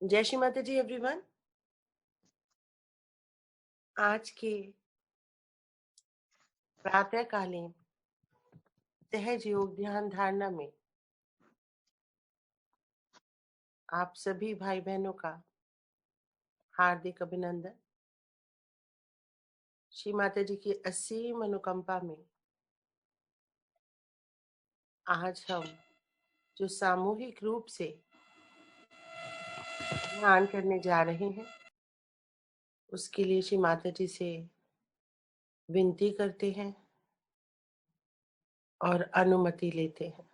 जय श्री माता जी एवरीवन। आज के प्रातःकालीन सहज योग ध्यान धारणा में आप सभी भाई बहनों का हार्दिक अभिनंदन। श्री माता जी की असीम अनुकंपा में आज हम जो सामूहिक रूप से ध्यान करने जा रहे हैं उसके लिए श्री माता जी से विनती करते हैं और अनुमति लेते हैं।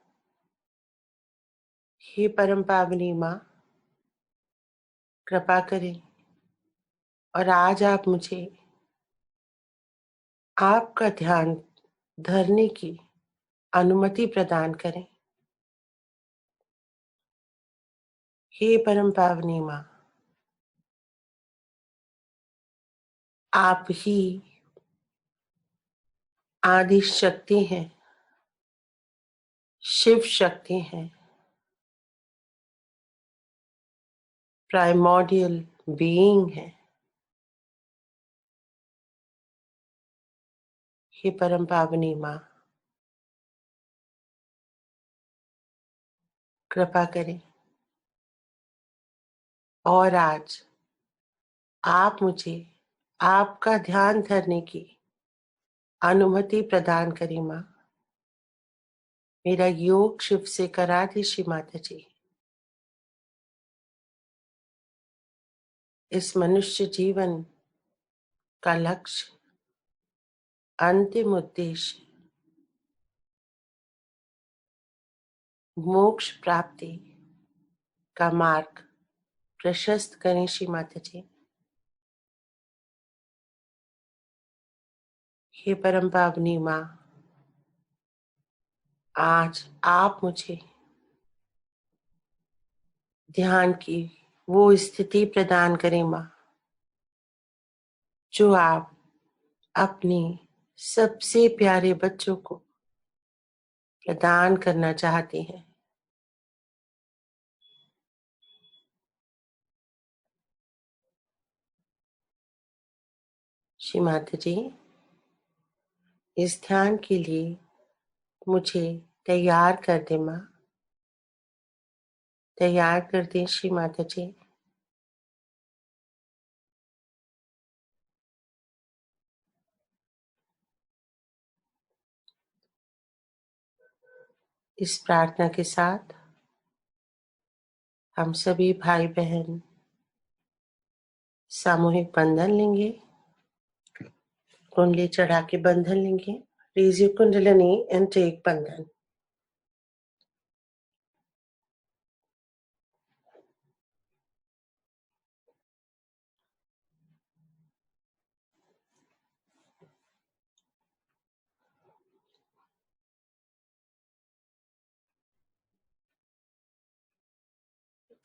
हे परम पावनी माँ, कृपा करें और आज आप मुझे आपका ध्यान धरने की अनुमति प्रदान करें। हे परम पावनी माँ, आप ही आदि शक्ति हैं, शिव शक्ति हैं, प्राइमोर्डियल बीइंग है। हे परम पावनी माँ, कृपा करें और आज आप मुझे आपका ध्यान धरने की अनुमति प्रदान करें माँ। मेरा योग शिव से करा दी श्री माता जी। इस मनुष्य जीवन का लक्ष्य, अंतिम उद्देश्य मोक्ष प्राप्ति का मार्ग प्रशस्त करें श्री माता जी। हे परम पावनी माँ, आज आप मुझे ध्यान की वो स्थिति प्रदान करें माँ जो आप अपने सबसे प्यारे बच्चों को प्रदान करना चाहते हैं। श्री माता जी, इस ध्यान के लिए मुझे तैयार कर दे माँ, तैयार कर दे श्री माता जी। इस प्रार्थना के साथ हम सभी भाई बहन सामूहिक बंधन लेंगे, कुंडली चढ़ा के बंधन लेंगे। Raise your kundalini and take bandhan.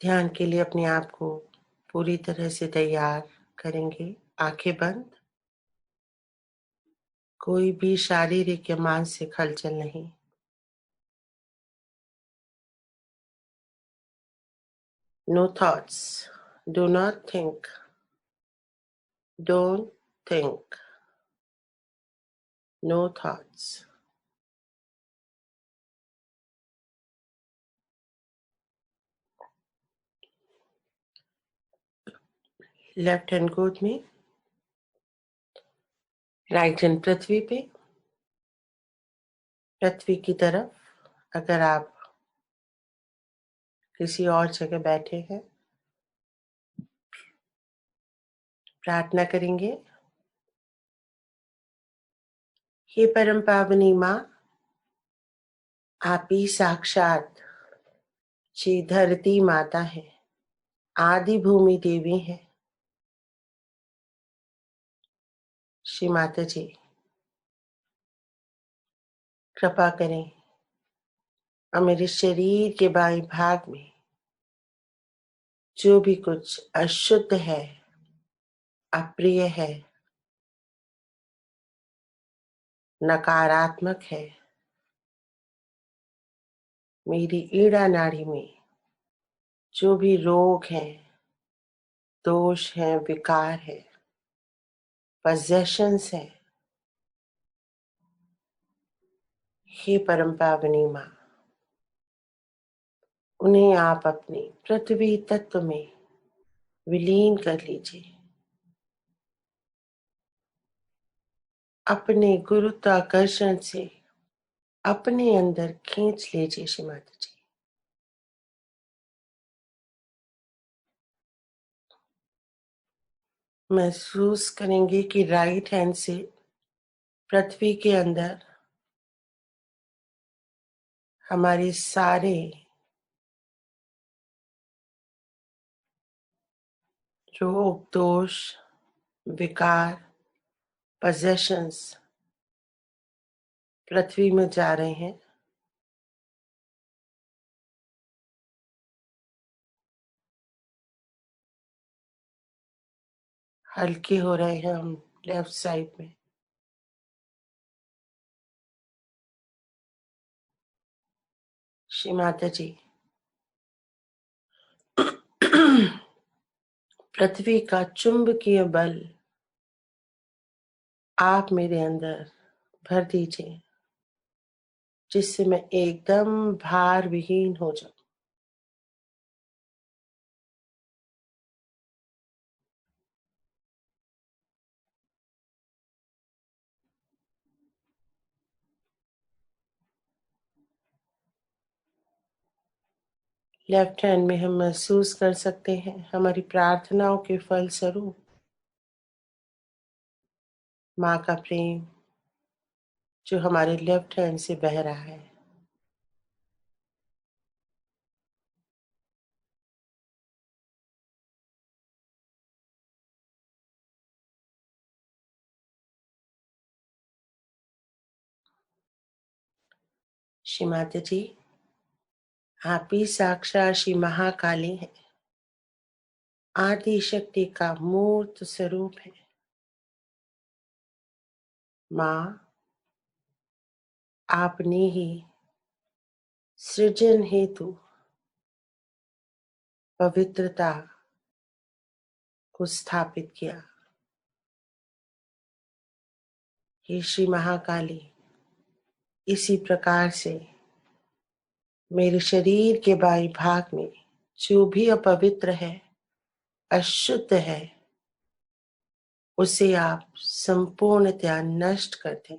ध्यान के लिए अपने आप को पूरी तरह से तैयार करेंगे। आंखें बंद, कोई भी शारीरिक या मानसिक हलचल नहीं। No thoughts, do not think, don't think, no thoughts. Left hand गोद में, राइट हैंड पृथ्वी पे, पृथ्वी की तरफ। अगर आप किसी और जगह बैठे हैं, प्रार्थना करेंगे। हे परम पावनी माँ, आप ही साक्षात श्री धरती माता है, आदि भूमि देवी है। श्री माता जी, कृपा करें और मेरे शरीर के बाएं भाग में जो भी कुछ अशुद्ध है, अप्रिय है, नकारात्मक है, मेरी ईड़ा नाड़ी में जो भी रोग है, दोष हैं, विकार है, पजेशंस है। हे परम पावनी माँ, उन्हें आप अपने पृथ्वी तत्व में विलीन कर लीजिए। अपने गुरुत्वाकर्षण से अपने अंदर खींच लीजिए श्री माता जी। महसूस करेंगे कि राइट हैंड से पृथ्वी के अंदर हमारे सारे रोग, दोष, विकार, पजेशंस पृथ्वी में जा रहे हैं। हल्के हो रहे हैं हम लेफ्ट साइड में। श्री माता जी, पृथ्वी का चुंबकीय बल आप मेरे अंदर भर दीजिए, जिससे मैं एकदम भार विहीन हो जाऊं। लेफ्ट हैंड में हम महसूस कर सकते हैं हमारी प्रार्थनाओं के फल स्वरूप माँ का प्रेम जो हमारे लेफ्ट हैंड से बह रहा है। श्री माता जी, आप ही साक्षात श्री महाकाली है, आदि शक्ति का मूर्त स्वरूप है। माँ, आपने ही सृजन हेतु पवित्रता को स्थापित किया। हे श्री महाकाली, इसी प्रकार से मेरे शरीर के बाई भाग में जो भी अपवित्र है, अशुद्ध है, उसे आप संपूर्णतया नष्ट कर दें।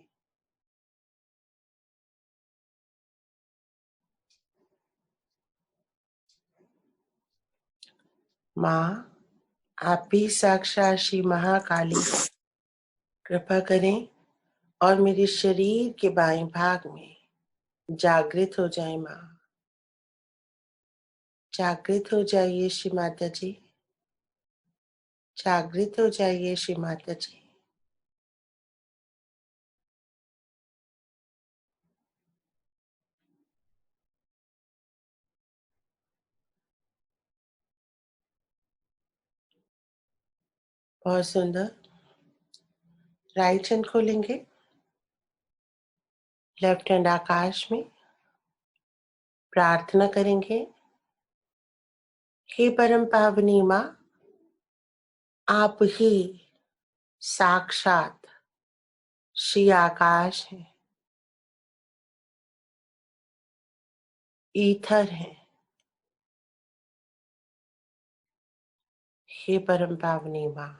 माँ, आप भी साक्षात श्री महाकाली हैं। कृपा करें और मेरे शरीर के बाएं भाग में जागृत हो जाए। माँ, जागृत हो जाइए श्री माता जी, जागृत हो जाइए श्री माता जी। बहुत सुंदर। राइट हैंड खोलेंगे, लेफ्ट हैंड आकाश में प्रार्थना करेंगे। हे परम पावनी माँ, आप ही साक्षात श्री आकाश है, ईथर है। हे परम पावनी माँ,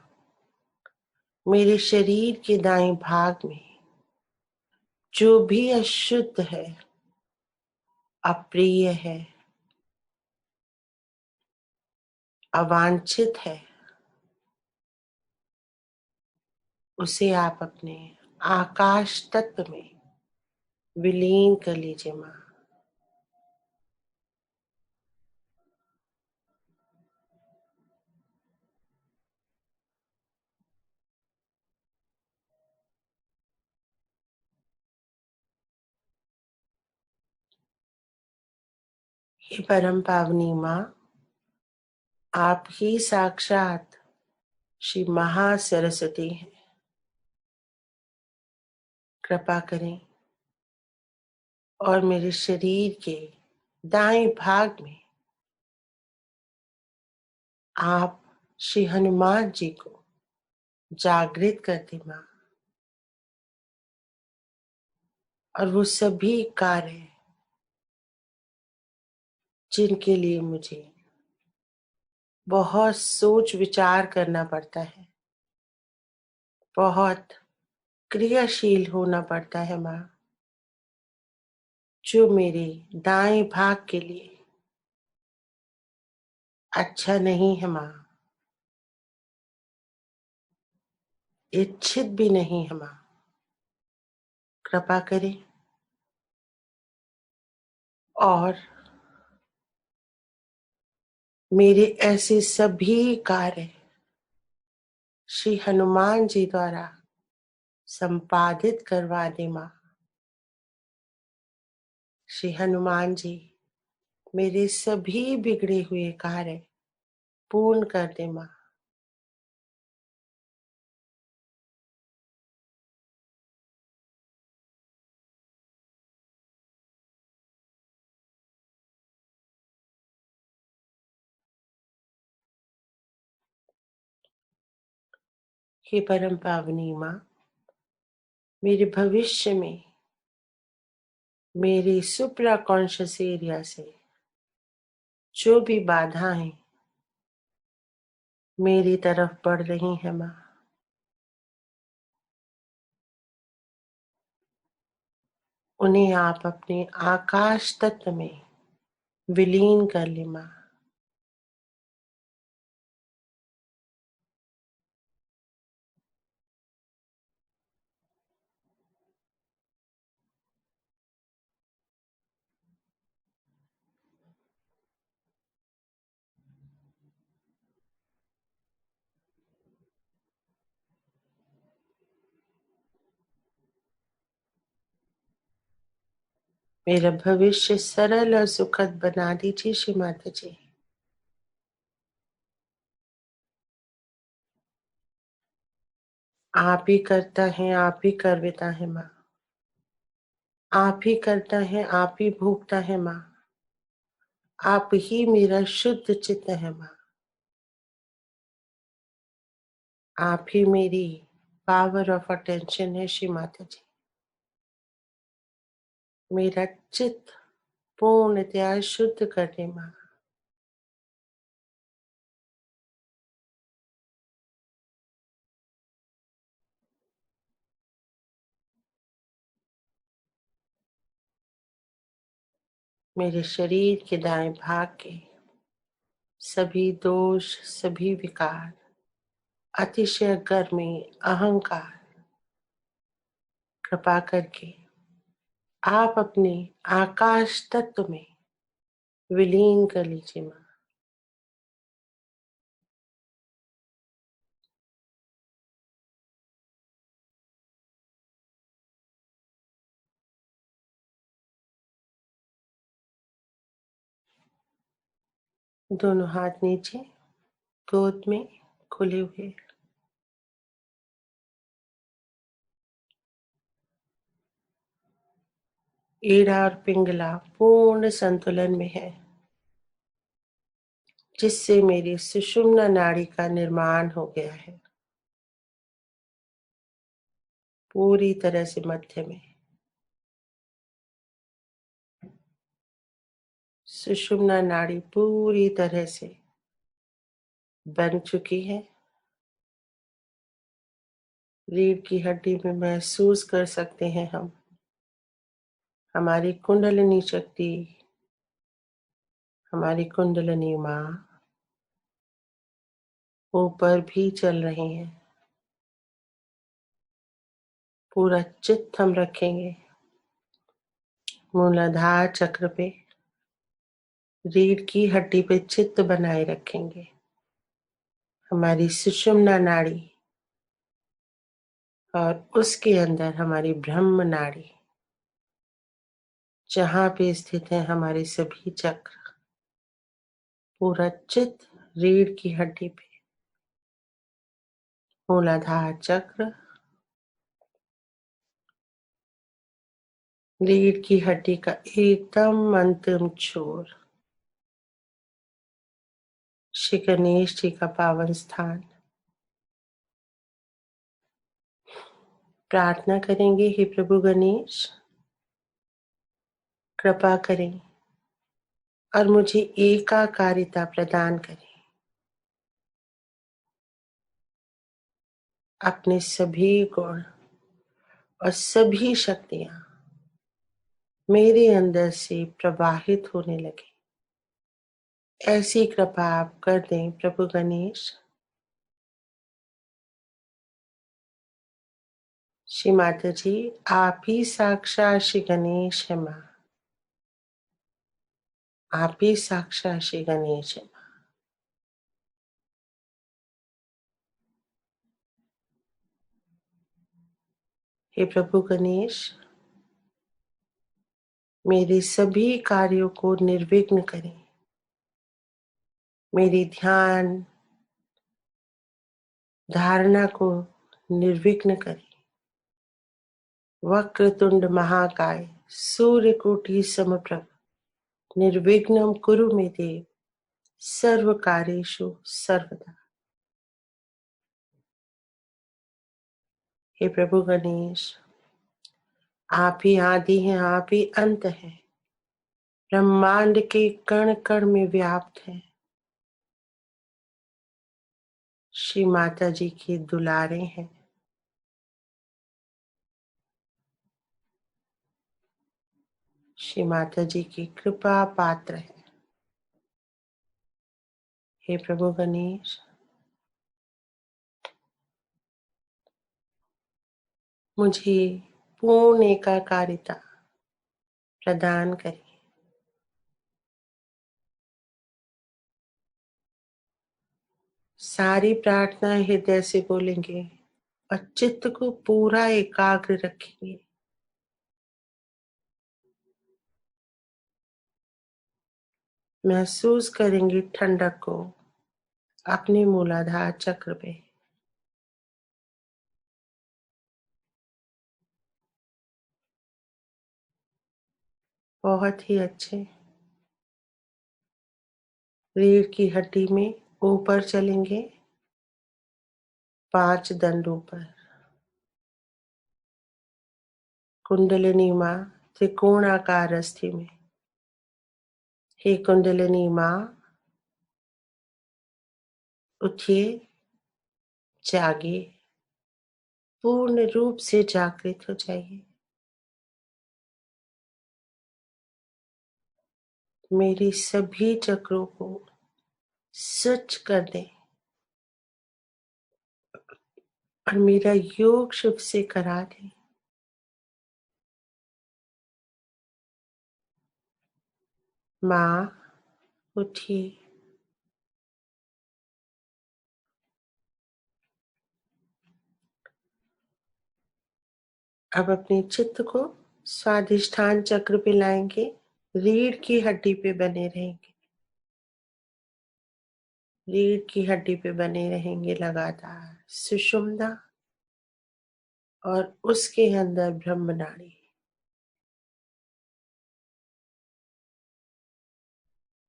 मेरे शरीर के दाएं भाग में जो भी अशुद्ध है, अप्रिय है, अवांछित है, उसे आप अपने आकाश तत्व में विलीन कर लीजिए। माँ, हे परम पावनी माँ, आप ही साक्षात श्री महासरस्वती हैं। कृपा करें और मेरे शरीर के दाएं भाग में आप श्री हनुमान जी को जागृत करती माँ, और वो सभी कार्य जिनके लिए मुझे बहुत सोच विचार करना पड़ता है, बहुत क्रियाशील होना पड़ता है माँ, जो मेरे दाएं भाग के लिए अच्छा नहीं है माँ, इच्छित भी नहीं है माँ। कृपा करें और मेरे ऐसे सभी कार्य श्री हनुमान जी द्वारा संपादित करवा दे माँ। श्री हनुमान जी मेरे सभी बिगड़े हुए कार्य पूर्ण कर दे माँ। हे परम पावनी माँ, मेरे भविष्य में मेरे सुप्रा कॉन्शियस एरिया से जो भी बाधाएं मेरी तरफ बढ़ रही हैं माँ, उन्हें आप अपने आकाश तत्व में विलीन कर ले माँ। मेरा भविष्य सरल और सुखद बना दीजिए श्री माता जी। आप ही करता है, आप ही कर देता है माँ। आप ही करता है, आप ही भोगता है माँ। आप ही मेरा शुद्ध चित्त है माँ। आप ही मेरी पावर ऑफ अटेंशन है श्री माता जी। मेरा चित्त पूर्णतया शुद्ध कर दे माँ। मेरे शरीर के दाएं भाग के सभी दोष, सभी विकार, अतिशय गर्मी, अहंकार, कृपा करके आप अपने आकाश तत्व में विलीन कर लीजिए माँ। दोनों हाथ नीचे गोद में खुले हुए, ईड़ा और पिंगला पूर्ण संतुलन में है, जिससे मेरी सुषुम्ना नाड़ी का निर्माण हो गया है पूरी तरह से मध्य में। सुषुम्ना नाड़ी पूरी तरह से बन चुकी है। रीढ़ की हड्डी में महसूस कर सकते हैं हम हमारी कुंडलिनी शक्ति, हमारी कुंडलिनी माँ ऊपर भी चल रही है। पूरा चित्त हम रखेंगे मूलाधार चक्र पे, रीढ़ की हड्डी पे चित्त बनाए रखेंगे। हमारी सुषुम्ना नाड़ी और उसके अंदर हमारी ब्रह्म नाड़ी, जहाँ पे स्थित है हमारे सभी चक्र, पूरा चित्त रीढ़ की हड्डी पे, मूलाधार चक्र, रीढ़ की हड्डी का एकदम अंतिम छोर, श्री गणेश जी का पावन स्थान। प्रार्थना करेंगे, हे प्रभु गणेश, कृपा करें और मुझे एकाकारिता प्रदान करें। अपने सभी गुण और सभी शक्तियां मेरे अंदर से प्रवाहित होने लगे, ऐसी कृपा आप कर दें प्रभु गणेश। श्री माता जी, आप ही साक्षात श्री गणेश है माँ, आप ही साक्षात श्री गणेश है माँ। हे प्रभु गणेश, मेरे सभी कार्यों को निर्विघ्न करें, मेरी ध्यान धारणा को निर्विघ्न करें। वक्रतुंड महाकाय सूर्यकोटि समप्रभ निर्विघ्नं कुरु मे देव, सर्व कार्येषु सर्वदा। हे प्रभु गणेश, आप ही आदि हैं, आप ही अंत हैं, ब्रह्मांड के कण कण में व्याप्त है। श्री माता जी के दुलारे हैं, श्री माता जी की कृपा पात्र है। हे प्रभु गणेश, मुझे पूर्ण एकाकारिता प्रदान करें। सारी प्रार्थना हृदय से बोलेंगे और चित्त को पूरा एकाग्र रखेंगे। महसूस करेंगे ठंडक को अपने मूलाधार चक्र पे। बहुत ही अच्छे। रीढ़ की हड्डी में ऊपर चलेंगे, 5 दंड ऊपर। कुंडलिनी माँ त्रिकोणाकार अस्थि में। हे कुंडलिनी माँ, उठिए, जागिए, पूर्ण रूप से जागृत हो जाइए। मेरी सभी चक्रों को स्वच्छ कर दें और मेरा योग शिव से करा दें। माँ, उठिए। अब अपने चित्त को स्वाधिष्ठान चक्र पे लाएंगे, रीढ़ की हड्डी पे बने रहेंगे। रीढ़ की हड्डी पे बने रहेंगे लगातार। सुषुम्ना और उसके अंदर ब्रह्म नाड़ी।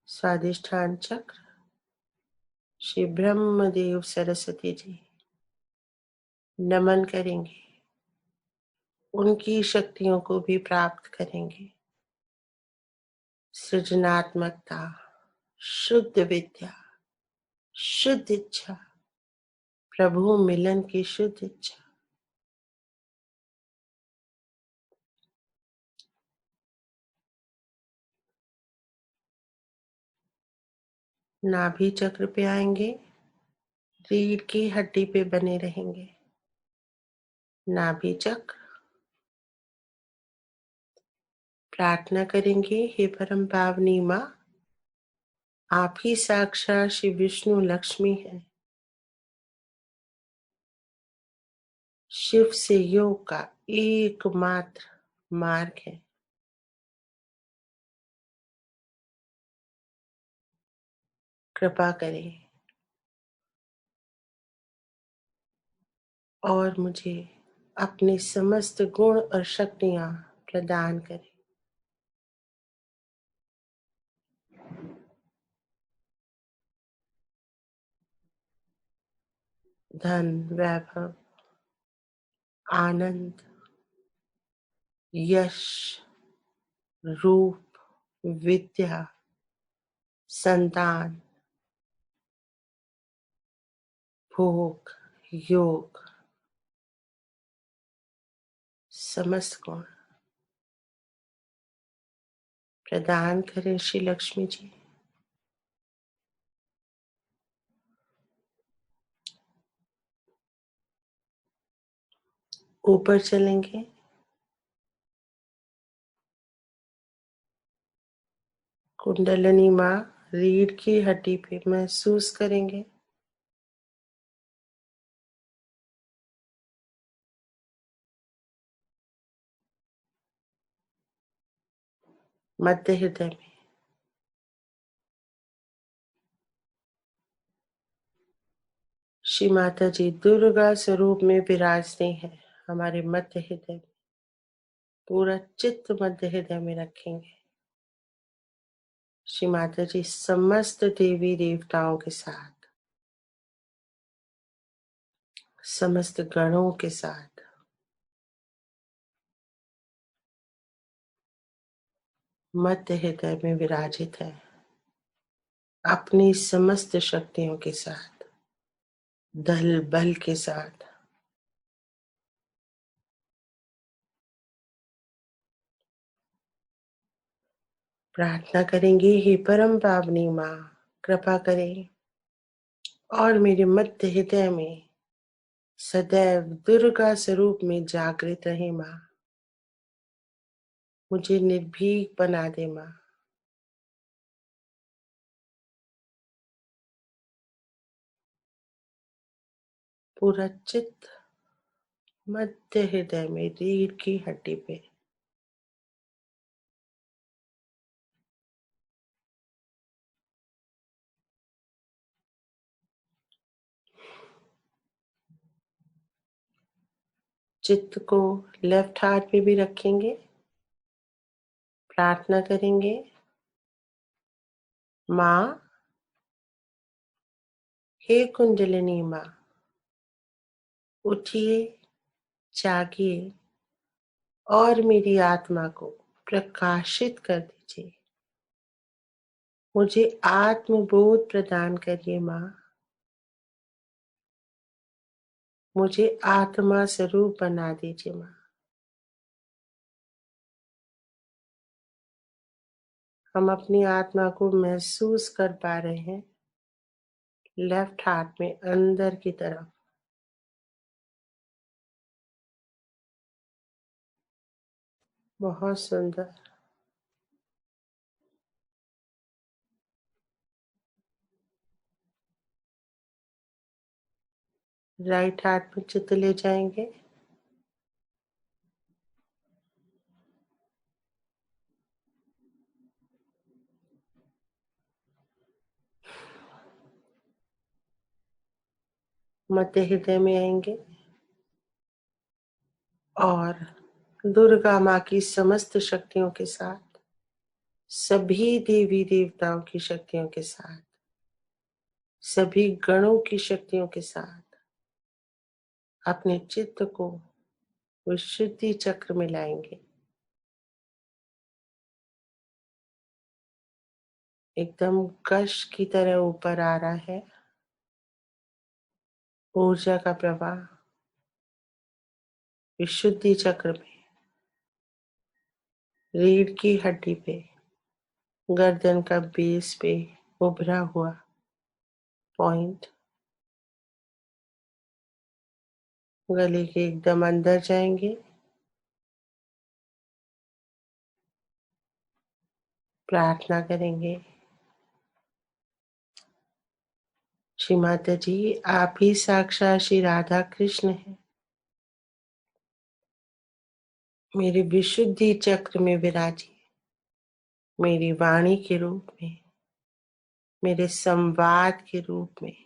स्वाधिष्ठान चक्र श्री ब्रह्मदेव सरस्वती जी नमन करेंगे, उनकी शक्तियों को भी प्राप्त करेंगे। सृजनात्मकता, शुद्ध विद्या, शुद्ध इच्छा, प्रभु मिलन की शुद्ध इच्छा। नाभि चक्र पे आएंगे, रीढ़ की हड्डी पे बने रहेंगे। नाभि चक्र। प्रार्थना करेंगे, हे परम पावनी माँ, आप ही साक्षात श्री विष्णु लक्ष्मी है। शिव से योग का एकमात्र मार्ग है। कृपा करें और मुझे अपने समस्त गुण और शक्तियां प्रदान करें। धन, वैभव, आनंद, यश, रूप, विद्या, संतान, भोग, योग, समस्त गुण प्रदान करें श्री लक्ष्मी जी। ऊपर चलेंगे, कुंडलिनी माँ रीढ़ की हड्डी पे महसूस करेंगे। मध्य हृदय में श्री माता जी दुर्गा स्वरूप में विराजते हैं। हमारे मध्य हृदय में पूरा चित्त मध्य हृदय में रखेंगे। श्री माता जी समस्त देवी देवताओं के साथ, समस्त गणों के साथ मध्य हृदय में विराजित है, अपनी समस्त शक्तियों के साथ, दल बल के साथ। प्रार्थना करेंगे, हे परम पावनी माँ कृपा करें और मेरे मध्य हृदय में सदैव दुर्गा स्वरूप में जागृत रहे माँ। मुझे निर्भीक बना दे माँ। पूरा चित्त मध्य हृदय में रीढ़ की हड्डी पे चित्त को लेफ्ट हाथ पे भी रखेंगे। प्रार्थना करेंगे, माँ हे कुंडलिनी माँ उठिए, जागिए और मेरी आत्मा को प्रकाशित कर दीजिए। मुझे आत्मबोध प्रदान करिए माँ। मुझे आत्मा स्वरूप बना दीजिए माँ। हम अपनी आत्मा को महसूस कर पा रहे हैं लेफ्ट हार्ट में अंदर की तरफ। बहुत सुंदर। राइट हार्ट में चित्त ले जाएंगे। मध्य हृदय में आएंगे और दुर्गा माँ की समस्त शक्तियों के साथ, सभी देवी देवताओं की शक्तियों के साथ, सभी गणों की शक्तियों के साथ अपने चित्त को विशुद्धि चक्र में लाएंगे। एकदम कश की तरह ऊपर आ रहा है ऊर्जा का प्रवाह विशुद्धि चक्र में, रीढ़ की हड्डी पे, गर्दन का बेस पे उभरा हुआ पॉइंट, गले के एकदम अंदर जाएंगे। प्रार्थना करेंगे, श्री माता जी आप ही साक्षात श्री राधा कृष्ण हैं। मेरे विशुद्धि चक्र में विराजिए, मेरी वाणी के रूप में, मेरे संवाद के रूप में।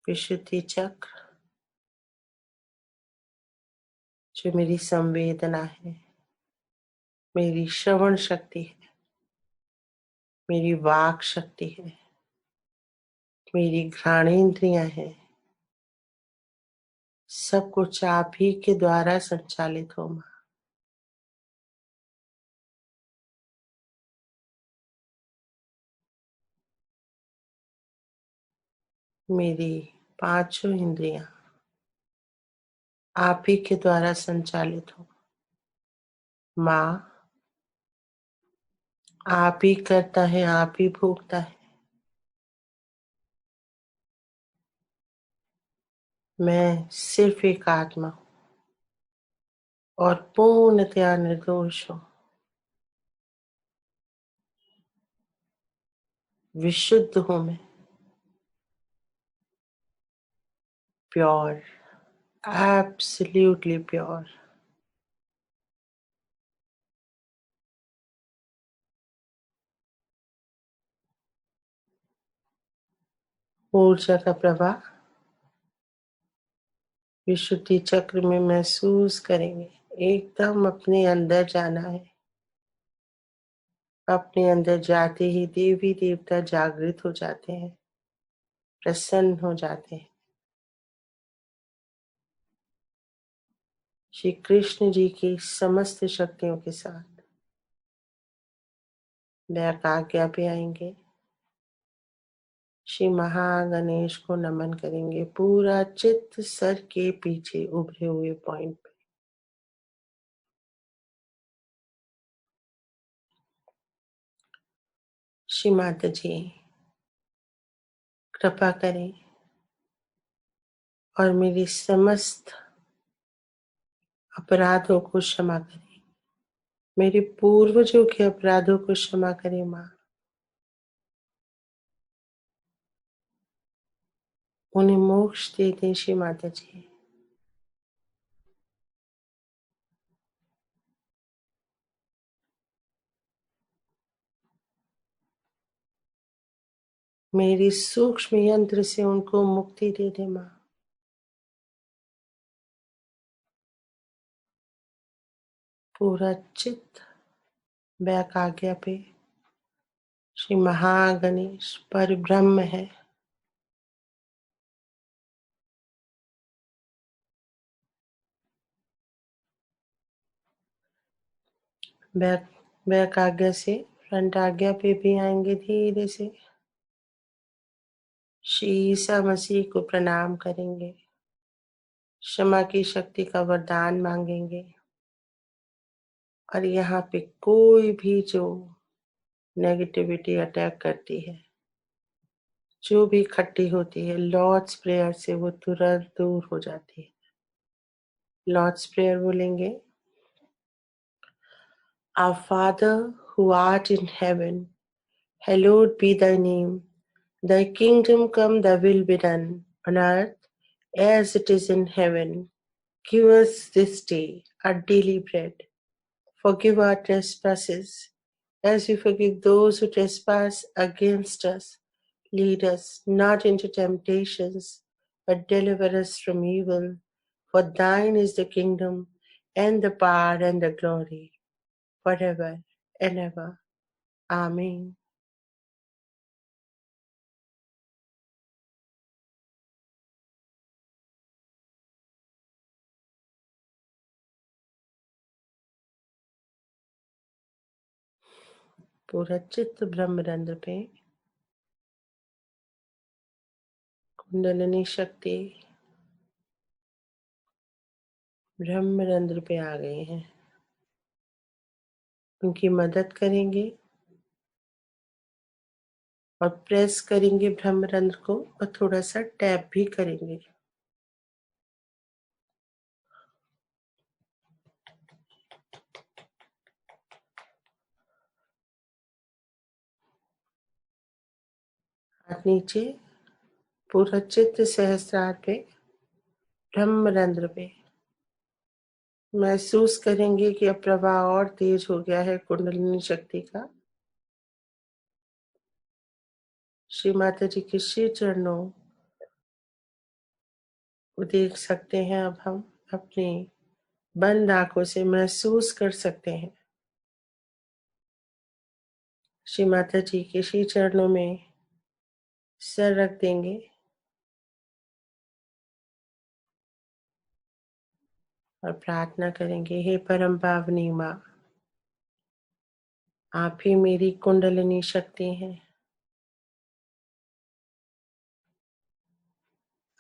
विशुद्धि चक्र जो मेरी संवेदना है, मेरी श्रवण शक्ति है, मेरी वाक शक्ति है, मेरी घ्राणेंद्रियां हैं, सब कुछ आप ही के द्वारा संचालित हो माँ। मेरी पांचों इंद्रियां आप ही के द्वारा संचालित हो माँ। आप ही करता है, आप ही भोगता है। मैं सिर्फ एक आत्मा हूँ और पूर्णतया निर्दोष हूँ। विशुद्ध हूँ मैं, प्योर, एब्सोल्युटली प्योर। ऊर्जा का प्रवाह विशुद्धि चक्र में महसूस करेंगे। एकदम अपने अंदर जाना है। अपने अंदर जाते ही देवी देवता जागृत हो जाते हैं, प्रसन्न हो जाते हैं। श्री कृष्ण जी की समस्त शक्तियों के साथ बैक आज्ञा पे आएंगे। श्री महागणेश को नमन करेंगे, पूरा चित्त सर के पीछे उभरे हुए पॉइंट पे। श्री माता जी कृपा करें और मेरी समस्त अपराधों को क्षमा करें। मेरे पूर्वजों के अपराधों को क्षमा करें माँ। उन्हें मोक्ष दे दें श्री माता जी। मेरी सूक्ष्म यंत्र से उनको मुक्ति दे दे माँ। पूरा चित्त बैक आज्ञा पे। श्री महागणेश पर ब्रह्म है। बैक बैक आज्ञा से फ्रंट आज्ञा पे भी आएंगे धीरे से। श्री ईसा मसीह को प्रणाम करेंगे, क्षमा की शक्ति का वरदान मांगेंगे। और यहाँ पे कोई भी जो नेगेटिविटी अटैक करती है, जो भी खट्टी होती है, लॉर्ड्स प्रेयर से वो तुरंत दूर हो जाती है। लॉर्ड्स प्रेयर बोलेंगे, Our Father who art in heaven, hallowed be thy name. Thy kingdom come, thy will be done, on earth as it is in heaven. Give us this day our daily bread. Forgive our trespasses, as we forgive those who trespass against us. Lead us not into temptations, but deliver us from evil. For thine is the kingdom, and the power, and the glory, forever and ever. आमीन। पूरा चित्त ब्रह्मरंध्र पे कुंडलिनी शक्ति ब्रह्मरंध्र पे आ गए हैं। उनकी मदद करेंगे और प्रेस करेंगे ब्रह्मरंध्र को और थोड़ा सा टैप भी करेंगे। हाथ नीचे, पूरा चित्त सहस्त्रार पे ब्रह्मरंध्र पे महसूस करेंगे कि अब प्रवाह और तेज हो गया है कुंडलिनी शक्ति का। श्री माता जी के श्री चरणों को देख सकते हैं। अब हम अपनी बंद आंखों से महसूस कर सकते हैं श्री माता जी के श्री चरणों में सर रख देंगे और प्रार्थना करेंगे। हे परम पावनी माँ, आप ही मेरी कुंडलिनी शक्ति हैं।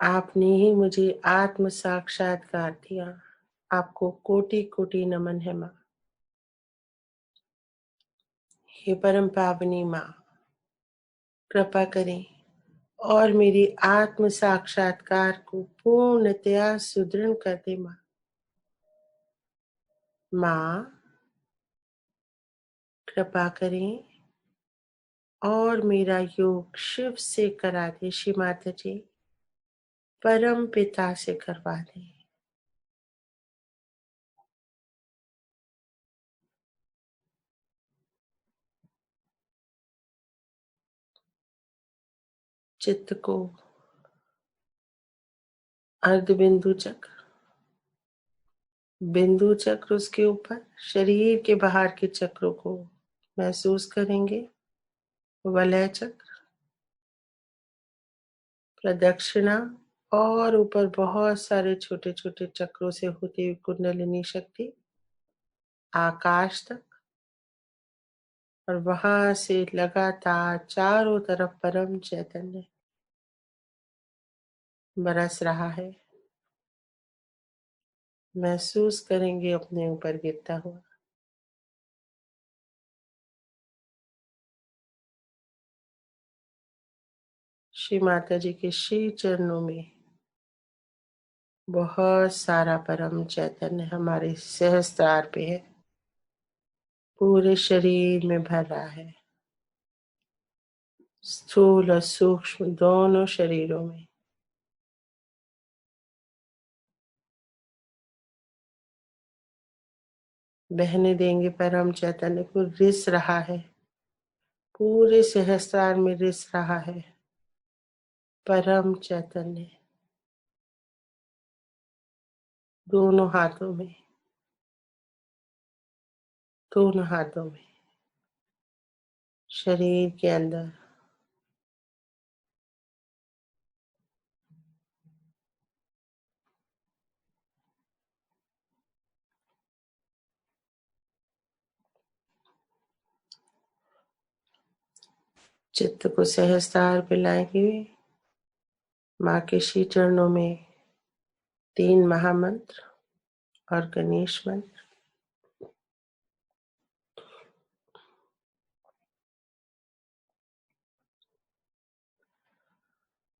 आपने ही मुझे आत्म साक्षात्कार दिया। आपको कोटि कोटि नमन है माँ। हे परम पावनी माँ, कृपा करें और मेरी आत्म साक्षात्कार को पूर्णतया सुदृढ़ कर दे माँ। माँ, कृपा करें और मेरा योग शिव से करा दे। श्री माता जी, परम पिता से करवा दे। चित्त को अर्ध बिंदु चक्र, बिंदु चक्र, उसके ऊपर शरीर के बाहर के चक्रों को महसूस करेंगे। वलय चक्र, प्रदक्षिणा और ऊपर बहुत सारे छोटे छोटे चक्रों से होती हुई कुंडलिनी शक्ति आकाश तक, और वहां से लगातार चारों तरफ परम चैतन्य बरस रहा है। महसूस करेंगे अपने ऊपर गिरता हुआ। श्री माता जी के श्री चरणों में बहुत सारा परम चैतन्य हमारे सहस्त्रार पे है, पूरे शरीर में भर रहा है, स्थूल और सूक्ष्म दोनों शरीरों में। बहने देंगे परम चैतन्य को, रिस रहा है, पूरे सहस्त्रार में रिस रहा है परम चैतन्य। दोनों हाथों में, दोनों हाथों में, शरीर के अंदर। चित्त को सहस्त्रार पे लाएंगे। माँ के श्री चरणों में 3 महामंत्र और गणेश मंत्र।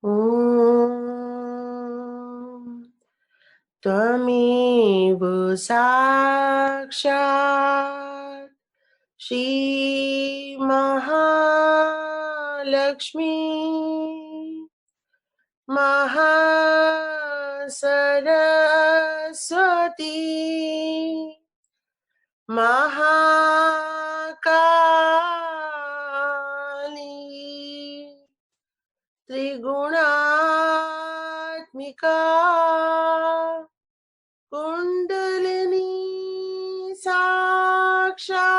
ओम त्वमेव साक्षात् श्री महालक्ष्मी महासरस्वती महाकाली त्रिगुणात्मिका कुंडलिनी साक्षात्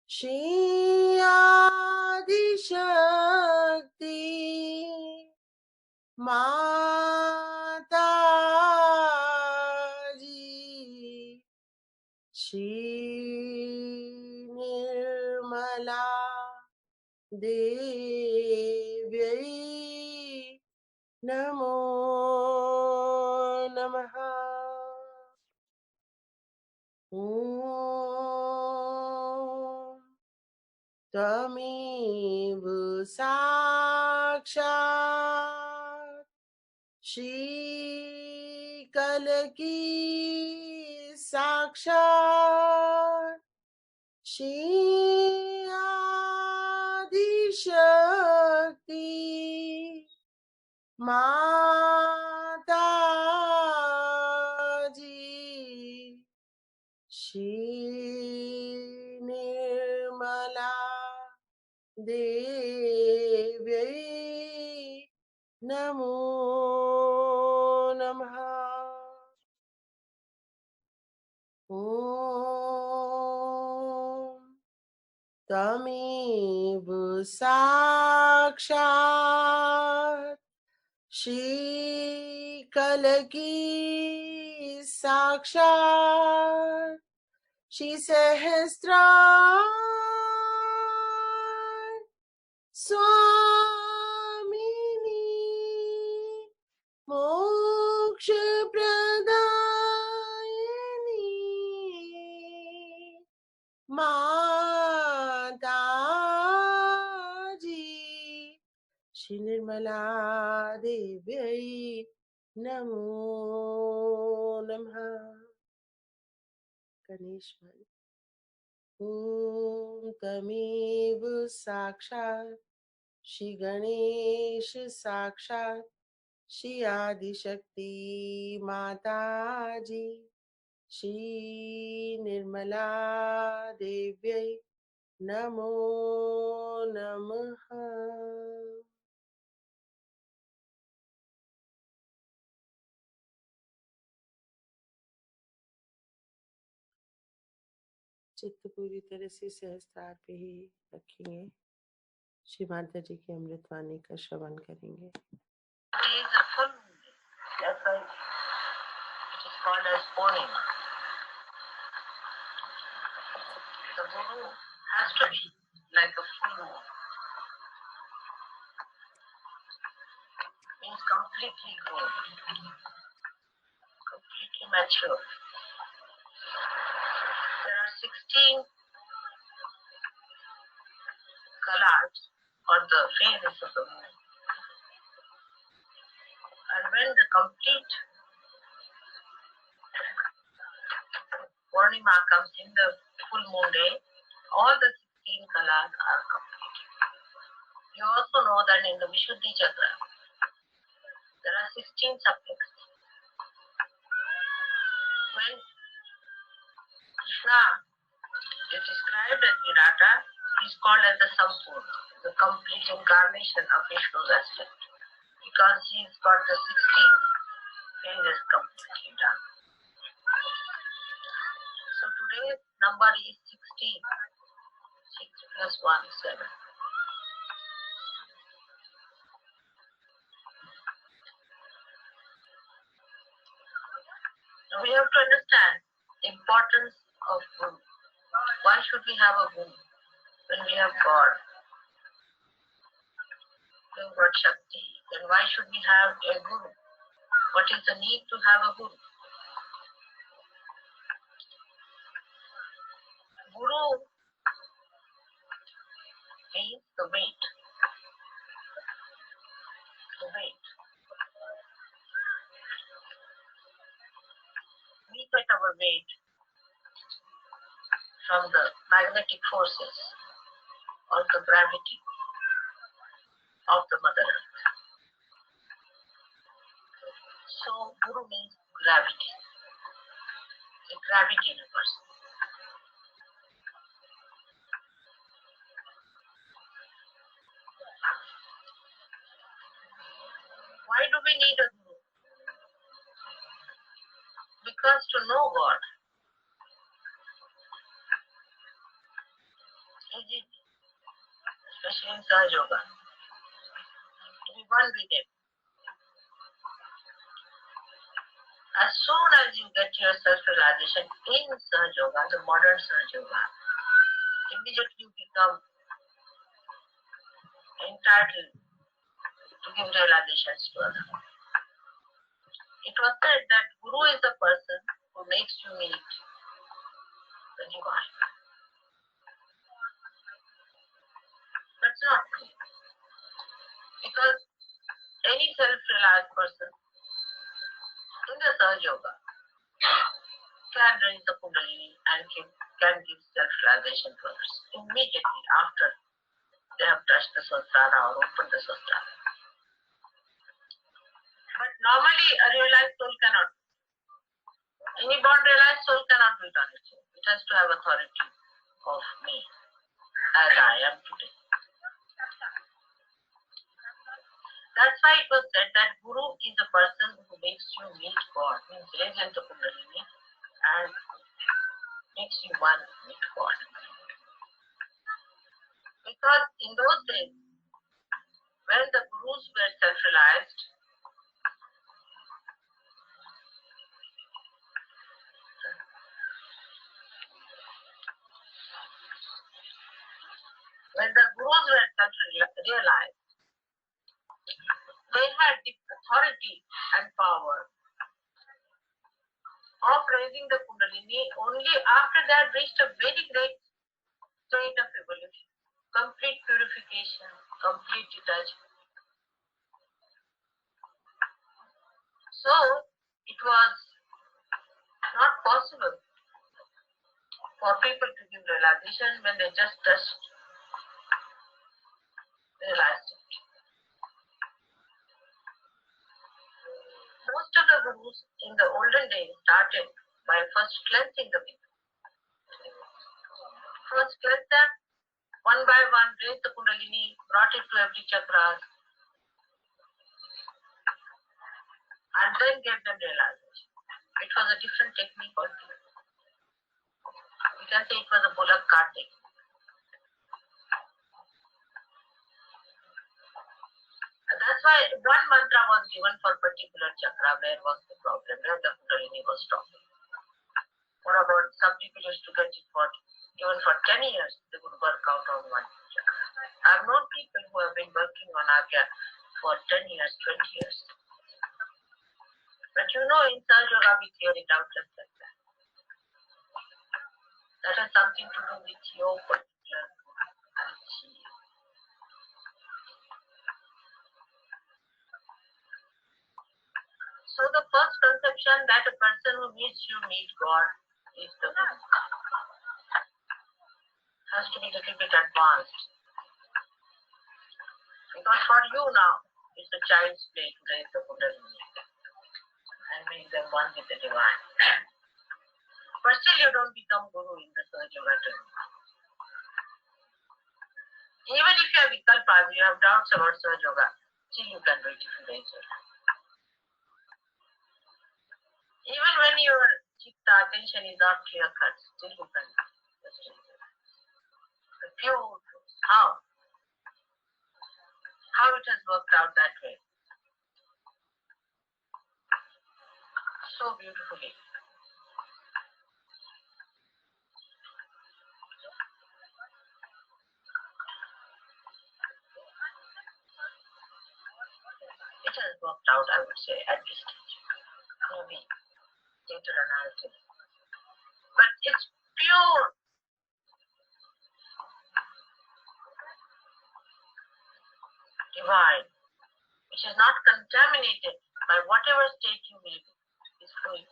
श्री आदिशक्ति माता जी, श्री निर्मला देव्यै नमो नमः। ॐ त्वमेव साक्षात् श्री कल्की साक्षात् श्री आदिशक्ति माता जी, श्री निर्मला देव्यै नमो नमः। ॐ तमेव साक्षात् श्री कलकी साक्षात् श्री सहस्रार स्वामिनी मोक्ष प्रदायिनी माताजी श्री निर्मला देव्यै नमो नमः। गणेश मंत्र। ओम तमेव साक्षात् श्री गणेश साक्षात् श्री आदिशक्ति माताजी श्री निर्मला देव्यै नमो नमः। चित्त पूरी तरह से सहस्त्रार पे ही रखेंगे। श्री माता जी की अमृतवाणी का श्रवण करेंगे। It is a full moon. That's why it is called as Purnima. The Guru has to be like a full moon. Means completely grown, completely mature. There are 16 colors or the phases of the moon. And when the complete Purnima comes in the full moon day, all the 16 colors are complete. You also know that in the Vishuddhi Chakra, there are 16 subjects. When Krishna is described as Virata, he is called as the Sampurna, the complete incarnation of Vishnu's aspect, because he has got the 16 phases completely done. So today's number is 16. 6 plus 1 is 7. Now we have to understand the importance of Guru. Why should we have a Guru when we have God? We have got Shakti. Then why should we have a Guru? What is the need to have a Guru? Guru means the weight. The weight. We get our weight from the magnetic forces or the gravity of the Mother Earth. So Guru means gravity. The gravity in a person. Why do we need a Guru? Because to know God is easy, especially in Sahaja Yoga. To be one with Him. As soon as you get your self-realization in Sahaja Yoga, the modern Sahaja Yoga, immediately you become entitled to give realizations to others. It was said that Guru is the person who makes you meet the divine. That's not true. Because any self-realized person in the Sahaja Yoga can raise the Kundalini and can give self-realization to others immediately after they have touched the Sahasrara or opened the Sahasrara. But normally a realized soul cannot. Any born realized soul cannot do it on its own. It has to have authority of me as I am today. That's why it was said that Guru is a person who makes you meet God, means raise the Kundalini and makes you one with God. Because in those days, when the gurus were self-realized, they had the authority and power of raising the Kundalini only after they had reached a very great state of evolution, complete purification, complete detachment. So it was not possible for people to give realization when they just realized it. Most of the gurus in the olden days started by first cleansing the people. First cleanse them, one by one, raised the Kundalini, brought it to every chakra, and then gave them realization. It was a different technique altogether. We can say it was a bullock cart technique. That's why one mantra was given for particular chakra where was the problem, where the Kundalini was stopping. What about some people used to get it for even for 10 years, they would work out on one chakra. I've known people who have been working on Agya for 10 years, 20 years. But you know, in Sahaja Yoga, we clear it out just like that. That has something to do with your particular Aichi. So the first conception that a person who needs you meet God is the Guru. Has to be a little bit advanced. Because for you now, it's a child's play to raise the Kundalini and make them one with the divine. But still you don't become Guru in the Sahaja Yoga technique. Even if you have Vikalpas, you have doubts about Sahaja Yoga, still you can do it if you raise it. Even when your chitta attention is not clear cut, still you can just raise it. The pure truth. How? How it has worked out that way. So beautifully. It has worked out, I would say, at this stage. Maybe later analysis. But it's pure. Divine. Which is not contaminated by whatever state you may be. Is flowing.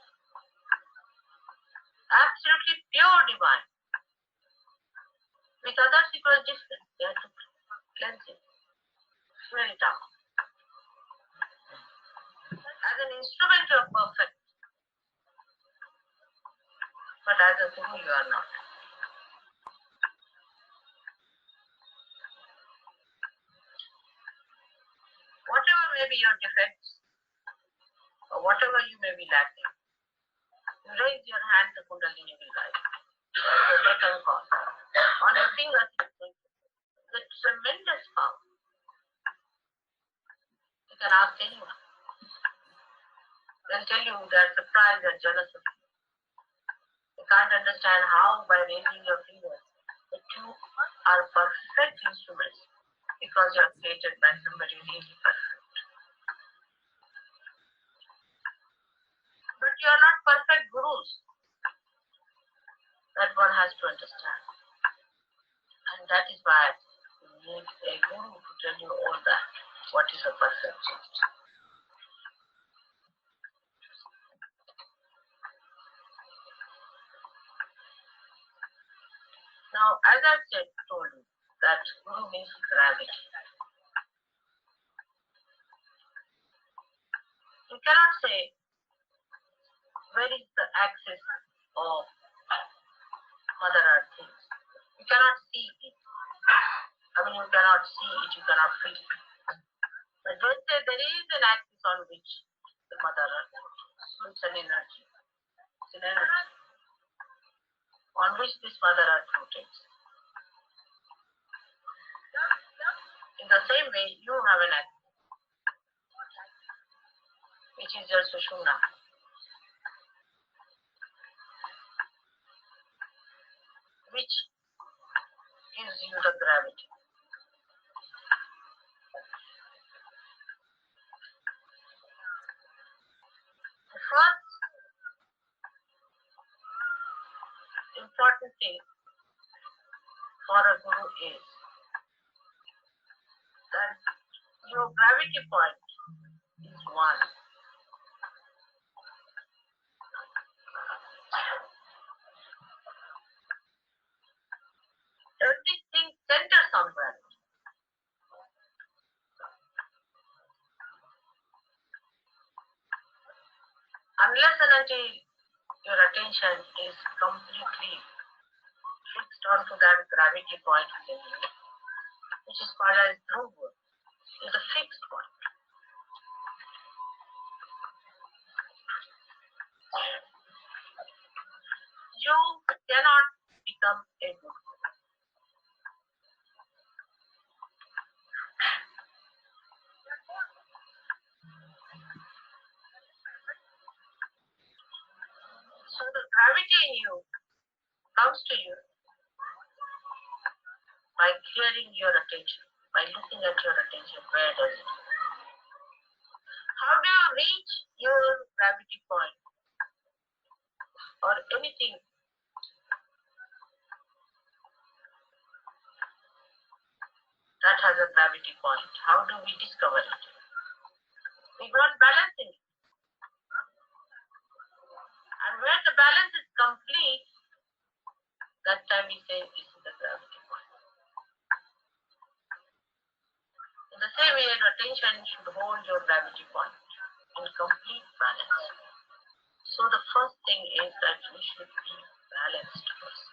Absolutely pure divine. With others it was different. They had to cleanse it. Swear it out. As an instrument you are perfect. But as a Guru you are not. Whatever may be your defects, or whatever you may be lacking, you raise your hand, the Kundalini will rise. That's the second call. On your fingers, the tremendous power. You can ask anyone. They'll tell you they're surprised, they're jealous of you. They can't understand how by raising your fingers, the two are perfect instruments because you are created by somebody really perfect. But you are not perfect gurus. That one has to understand. And that is why you need a guru to tell you all that. What is a perfect change? Now, as I told you, that guru means gravity. You cannot say where is the axis of Mother Earth things. You cannot see it. I mean, you cannot see it, you cannot feel it. But they say there is an axis on which the Mother Earth rotates. So it's an energy. It's an energy on which this Mother Earth rotates. same way, you have an act, which is your Sushumna, which gives you the gravity. The first important thing for a guru is that your gravity point is one. Everything centers on gravity. Unless and until your attention is completely fixed onto that gravity point within you, which is called as Dhruva, is a fixed point. You cannot become a guru. So the gravity in you comes to you by clearing your attention, by looking at your attention, where does it? How do you reach your gravity point or anything that has a gravity point? How do we discover it? We go on balancing it. And where the balance is complete, that time we say this is the gravity point. In the same way, your attention should hold your gravity point in complete balance. So the first thing is that we should be balanced first.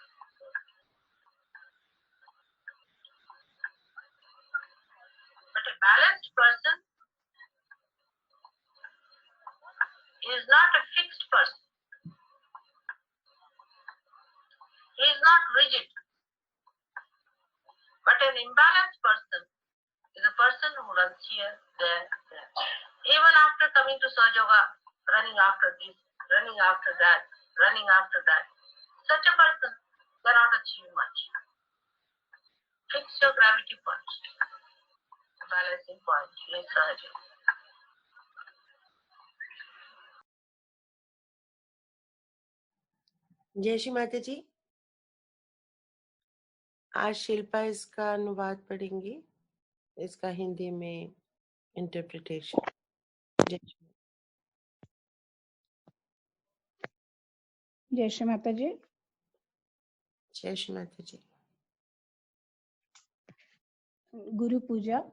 But a balanced person is not a fixed person. He is not rigid. But an imbalanced person is a person who runs here, there, there. Even after coming to Sahaja Yoga, running after this, running after that, running after that. Such a person cannot achieve much. Fix your gravity point. Balancing point is Sahaja. जय श्री माता जी। आज शिल्पा इसका अनुवाद पढ़ेंगी, इसका हिंदी में interpretation. जय श्री जय श्री माता जी। जय श्री माता जी। गुरु पूजा,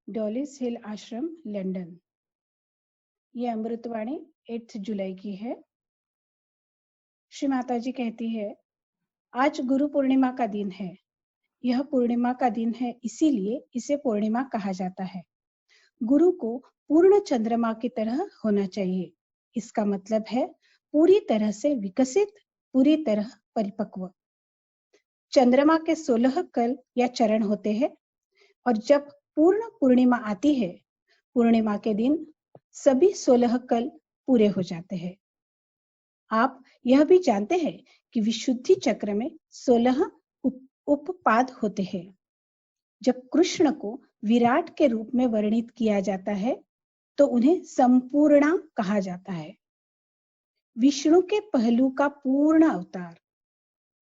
डॉलिस हिल आश्रम, लंदन। ये अमृतवाणी 8 जुलाई की है। श्री माता जी कहती है, आज गुरु पूर्णिमा का दिन है। यह पूर्णिमा का दिन है, इसीलिए इसे पूर्णिमा कहा जाता है। गुरु को पूर्ण चंद्रमा की तरह होना चाहिए। इसका मतलब है पूरी तरह से विकसित, पूरी तरह परिपक्व। चंद्रमा के 16 कल या चरण होते हैं और जब पूर्ण पूर्णिमा आती है, पूर्णिमा के दिन सभी 16 कल पूरे हो जाते हैं। आप यह भी जानते हैं कि विशुद्धि चक्र में 16 उपपाद होते हैं। जब कृष्ण को विराट के रूप में वर्णित किया जाता है तो उन्हें संपूर्णा कहा जाता है, विष्णु के पहलू का पूर्ण अवतार,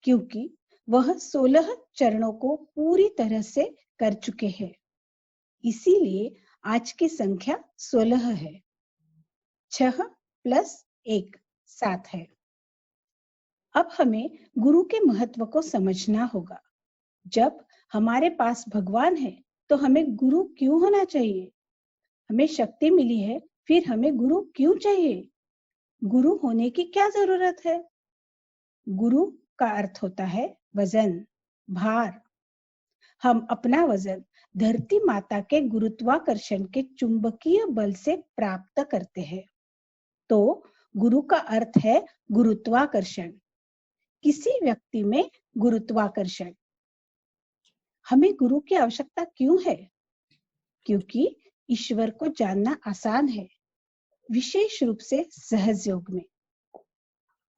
क्योंकि वह 16 चरणों को पूरी तरह से कर चुके हैं। इसीलिए आज की संख्या 16 है। 6 + 1 7 है। अब हमें गुरु के महत्व को समझना होगा। जब हमारे पास भगवान है तो हमें गुरु क्यों होना चाहिए? हमें शक्ति मिली है, फिर हमें गुरु क्यों चाहिए? गुरु होने की क्या जरूरत है? गुरु का अर्थ होता है वजन, भार। हम अपना वजन धरती माता के गुरुत्वाकर्षण के चुंबकीय बल से प्राप्त करते हैं। तो गुरु का अर्थ है गुरुत्वाकर्षण। किसी व्यक्ति में गुरुत्वाकर्षण। हमें गुरु की आवश्यकता क्यों है? क्योंकि ईश्वर को जानना आसान है, विशेष रूप से सहज योग में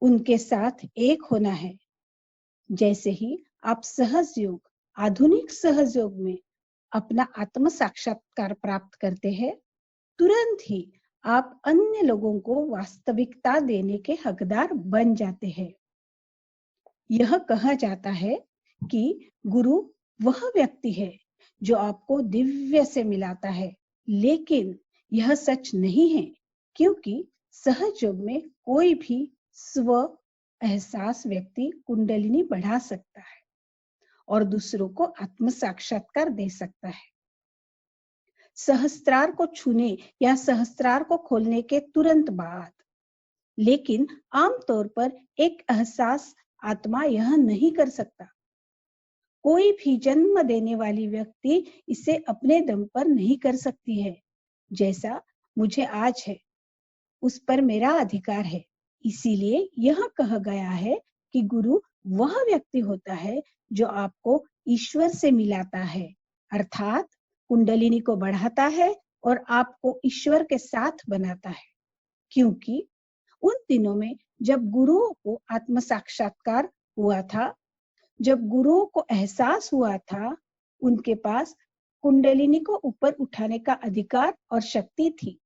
उनके साथ एक होना है। जैसे ही आप सहज योग, आधुनिक सहज योग में अपना आत्म साक्षात्कार प्राप्त करते हैं, तुरंत ही आप अन्य लोगों को वास्तविकता देने के हकदार बन जाते हैं। यह कहा जाता है कि गुरु वह व्यक्ति है जो आपको दिव्य से मिलाता है, लेकिन यह सच नहीं है, क्योंकि सहज योग में कोई भी स्व एहसास व्यक्ति कुंडलिनी बढ़ा सकता है और दूसरों को आत्म साक्षात्कार दे सकता है। सहस्त्रार को छूने या सहस्त्रार को खोलने के तुरंत बाद, लेकिन आमतौर पर एक एहसास आत्मा यह नहीं कर सकता। कोई भी जन्म देने वाली व्यक्ति इसे अपने दम पर नहीं कर सकती है। जैसा मुझे आज है, उस पर मेरा अधिकार है। इसीलिए यह कहा गया है कि गुरु वह व्यक्ति होता है जो आपको ईश्वर से मिलाता है, अर्थात कुंडलिनी को बढ़ाता है और आपको ईश्वर के साथ बनाता है। क्योंकि उन दिनों में जब गुरुओं को आत्म साक्षात्कार हुआ था, जब गुरुओं को एहसास हुआ था, उनके पास कुंडलिनी को ऊपर उठाने का अधिकार और शक्ति थी।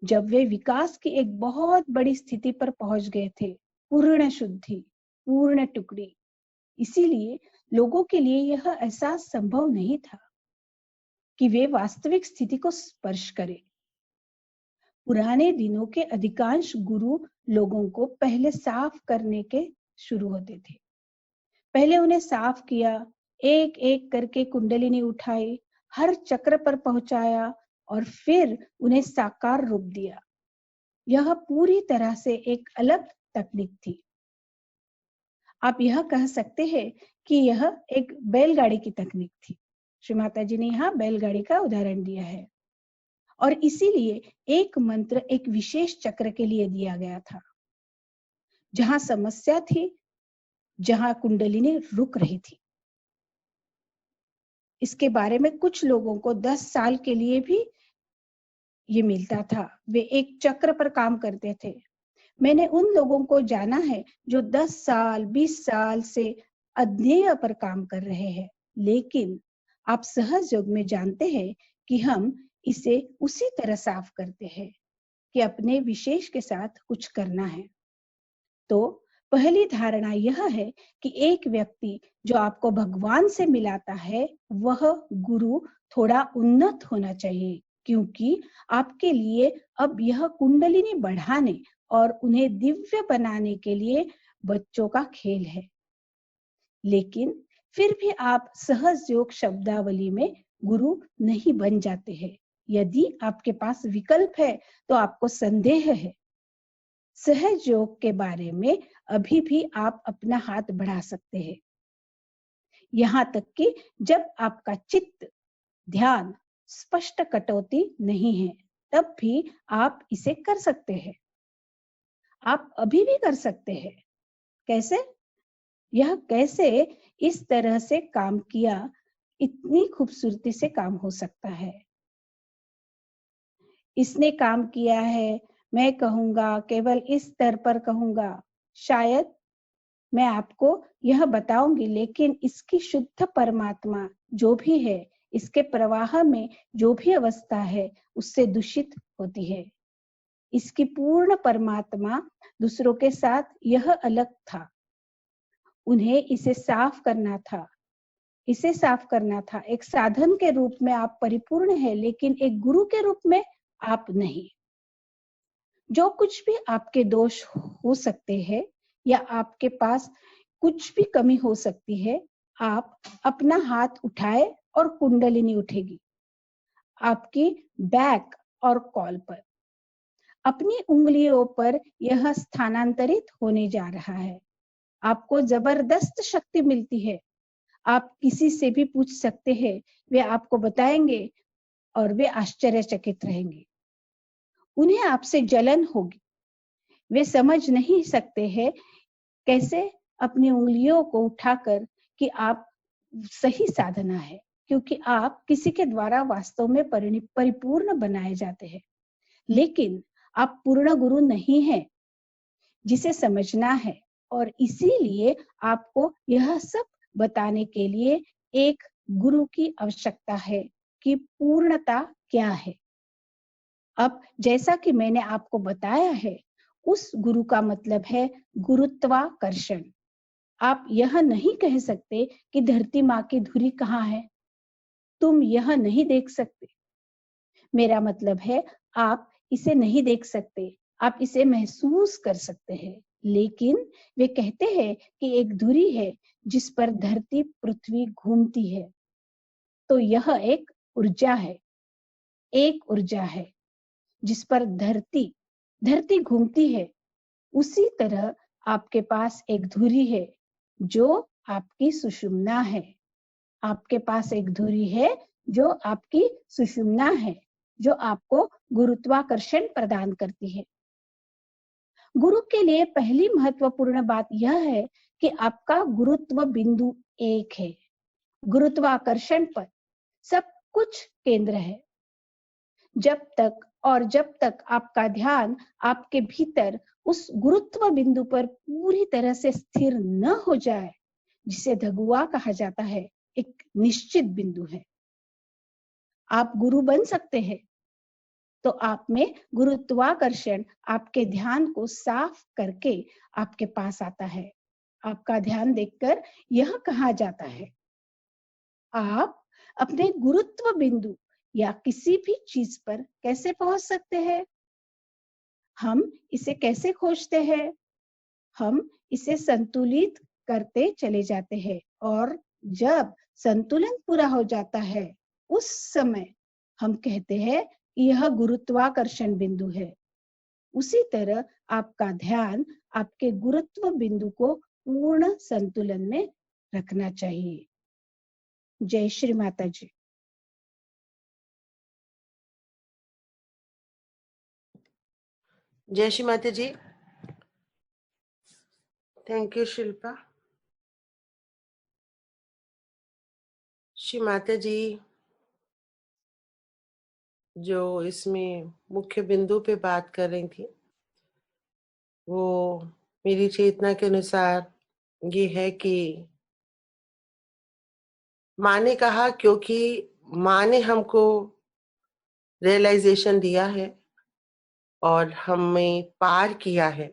जब वे विकास की एक बहुत बड़ी स्थिति पर पहुंच गए थे, पूर्ण शुद्धि, पूर्ण टुकड़ी, इसीलिए लोगों के लिए यह एहसास संभव नहीं था कि वे वास्तविक स्थिति को स्पर्श करें। पुराने दिनों के अधिकांश गुरु लोगों को पहले साफ करने के शुरू होते थे। पहले उन्हें साफ किया, एक एक करके कुंडलिनी उठाई, हर चक्र पर पहुंचाया और फिर उन्हें साकार रूप दिया। यह पूरी तरह से एक अलग तकनीक थी। आप यह कह सकते हैं कि यह एक बैलगाड़ी की तकनीक थी। श्री माता जी ने यहाँ बैलगाड़ी का उदाहरण दिया है और इसीलिए एक मंत्र एक विशेष चक्र के लिए दिया गया था। जहां समस्या थी, जहां कुंडलिनी रुक रही थी। इसके बारे में कुछ लोगों को 10 साल के लिए भी ये मिलता था। वे एक चक्र पर काम करते थे। मैंने उन लोगों को जाना है जो 10 साल 20 साल से अध्यय पर काम कर रहे हैं, लेकिन आप सहज योग में जानते हैं कि हम इसे उसी तरह साफ करते हैं कि अपने विशेष के साथ कुछ करना है। तो पहली धारणा यह है कि एक व्यक्ति जो आपको भगवान से मिलाता है, वह गुरु थोड़ा उन्नत होना चाहिए, क्योंकि आपके लिए अब यह कुंडलिनी बढ़ाने और उन्हें दिव्य बनाने के लिए बच्चों का खेल है। लेकिन फिर भी आप सहज योग शब्दावली में गुरु नहीं बन जाते हैं। यदि आपके पास विकल्प है तो आपको संदेह है। सहज योग के बारे में अभी भी आप अपना हाथ बढ़ा सकते हैं, यहाँ तक कि जब आपका चित्त, ध्यान, स्पष्ट कटौती नहीं है, तब भी आप इसे कर सकते हैं। आप अभी भी कर सकते हैं। कैसे? यह कैसे इस तरह से काम किया, इतनी खूबसूरती से काम हो सकता है। इसने काम किया है, मैं कहूंगा, केवल इस स्तर पर कहूंगा, शायद मैं आपको यह बताऊंगी, लेकिन इसकी शुद्ध परमात्मा जो भी है, इसके प्रवाह में जो भी अवस्था है, उससे दूषित होती है। इसकी पूर्ण परमात्मा दूसरों के साथ यह अलग था। उन्हें इसे साफ करना था, इसे साफ करना था। एक साधन के रूप में आप परिपूर्ण है, लेकिन एक गुरु के रूप में आप नहीं। जो कुछ भी आपके दोष हो सकते हैं या आपके पास कुछ भी कमी हो सकती है, आप अपना हाथ उठाए और कुंडलिनी उठेगी आपकी बैक और कॉल पर। अपनी उंगलियों पर यह स्थानांतरित होने जा रहा है। आपको जबरदस्त शक्ति मिलती है। आप किसी से भी पूछ सकते हैं, वे आपको बताएंगे और वे आश्चर्यचकित रहेंगे। उन्हें आपसे जलन होगी। वे समझ नहीं सकते हैं कैसे अपनी उंगलियों को उठाकर कि आप सही साधना है। क्योंकि आप किसी के द्वारा वास्तव में परिपूर्ण बनाए जाते हैं, लेकिन आप पूर्ण गुरु नहीं हैं, जिसे समझना है। और इसीलिए आपको यह सब बताने के लिए एक गुरु की आवश्यकता है कि पूर्णता क्या है। अब जैसा कि मैंने आपको बताया है, उस गुरु का मतलब है गुरुत्वाकर्षण। आप यह नहीं कह सकते कि धरती माँ की धुरी कहाँ है, तुम यह नहीं देख सकते। मेरा मतलब है आप इसे नहीं देख सकते, आप इसे महसूस कर सकते हैं। लेकिन वे कहते हैं कि एक धुरी है जिस पर धरती पृथ्वी घूमती है। तो यह एक ऊर्जा है, एक ऊर्जा है जिस पर धरती घूमती है। उसी तरह आपके पास एक धुरी है जो आपकी सुषुम्ना है। आपके पास एक धुरी है जो आपकी सुषुम्ना है, जो आपको गुरुत्वाकर्षण प्रदान करती है। गुरु के लिए पहली महत्वपूर्ण बात यह है कि आपका गुरुत्व बिंदु एक है। गुरुत्वाकर्षण पर सब कुछ केंद्र है। जब तक आपका ध्यान आपके भीतर उस गुरुत्व बिंदु पर पूरी तरह से स्थिर न हो जाए, जिसे धगुआ कहा जाता है, एक निश्चित बिंदु है। आप गुरु बन सकते हैं, तो आप में गुरुत्वाकर्षण आपके ध्यान को साफ करके आपके पास आता है। आपका ध्यान देखकर यह कहा जाता है, आप अपने गुरुत्व बिंदु या किसी भी चीज पर कैसे पहुंच सकते हैं। हम इसे कैसे खोजते हैं? हम इसे संतुलित करते चले जाते हैं, और जब संतुलन पूरा हो जाता है, उस समय हम कहते हैं यह गुरुत्वाकर्षण बिंदु है। उसी तरह आपका ध्यान आपके गुरुत्व बिंदु को पूर्ण संतुलन में रखना चाहिए। जय श्री माता जी। जय श्री माता जी। Thank you Shilpa. श्री माता जी जो इसमें मुख्य बिंदु पे बात कर रही थी, वो मेरी चेतना के अनुसार ये है कि माँ ने कहा, क्योंकि माँ ने हमको रियलाइजेशन दिया है और हमें पार किया है,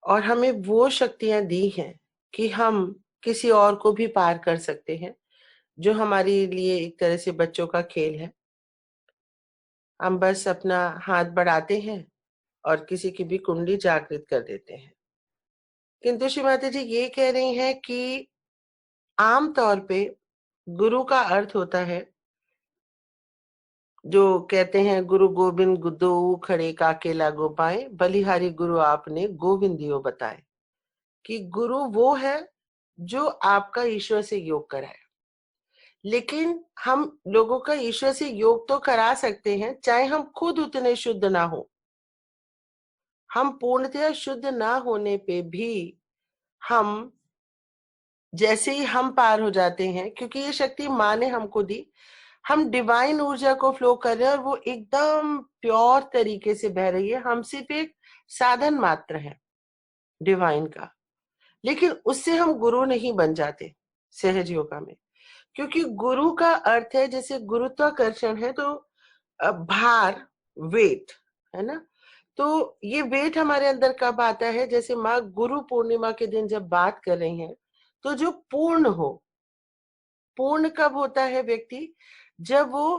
और हमें वो शक्तियां दी हैं कि हम किसी और को भी पार कर सकते हैं, जो हमारे लिए एक तरह से बच्चों का खेल है। हम बस अपना हाथ बढ़ाते हैं और किसी की भी कुंडली जागृत कर देते हैं। किंतु श्री माता जी ये कह रही हैं कि आम तौर पे गुरु का अर्थ होता है, जो कहते हैं गुरु गोविंद दो खड़े काके लागो पाए, बलिहारी गुरु आपने गोविंदियो बताए, कि गुरु वो है जो आपका ईश्वर से योग कराए। लेकिन हम लोगों का ईश्वर से योग तो करा सकते हैं, चाहे हम खुद उतने शुद्ध ना हो। हम पूर्णतया शुद्ध ना होने पे भी हम जैसे ही हम पार हो जाते हैं, क्योंकि ये शक्ति माँ ने हमको दी, हम डिवाइन ऊर्जा को फ्लो कर रहे हैं और वो एकदम प्योर तरीके से बह रही है। हम सिर्फ एक साधन मात्र है डिवाइन का, लेकिन उससे हम गुरु नहीं बन जाते सहज योगा में, क्योंकि गुरु का अर्थ है, जैसे गुरुत्वाकर्षण है तो भार, वेट है ना। तो ये वेट हमारे अंदर कब आता है? जैसे माँ गुरु पूर्णिमा के दिन जब बात कर रही हैं, तो जो पूर्ण हो, पूर्ण कब होता है व्यक्ति? जब वो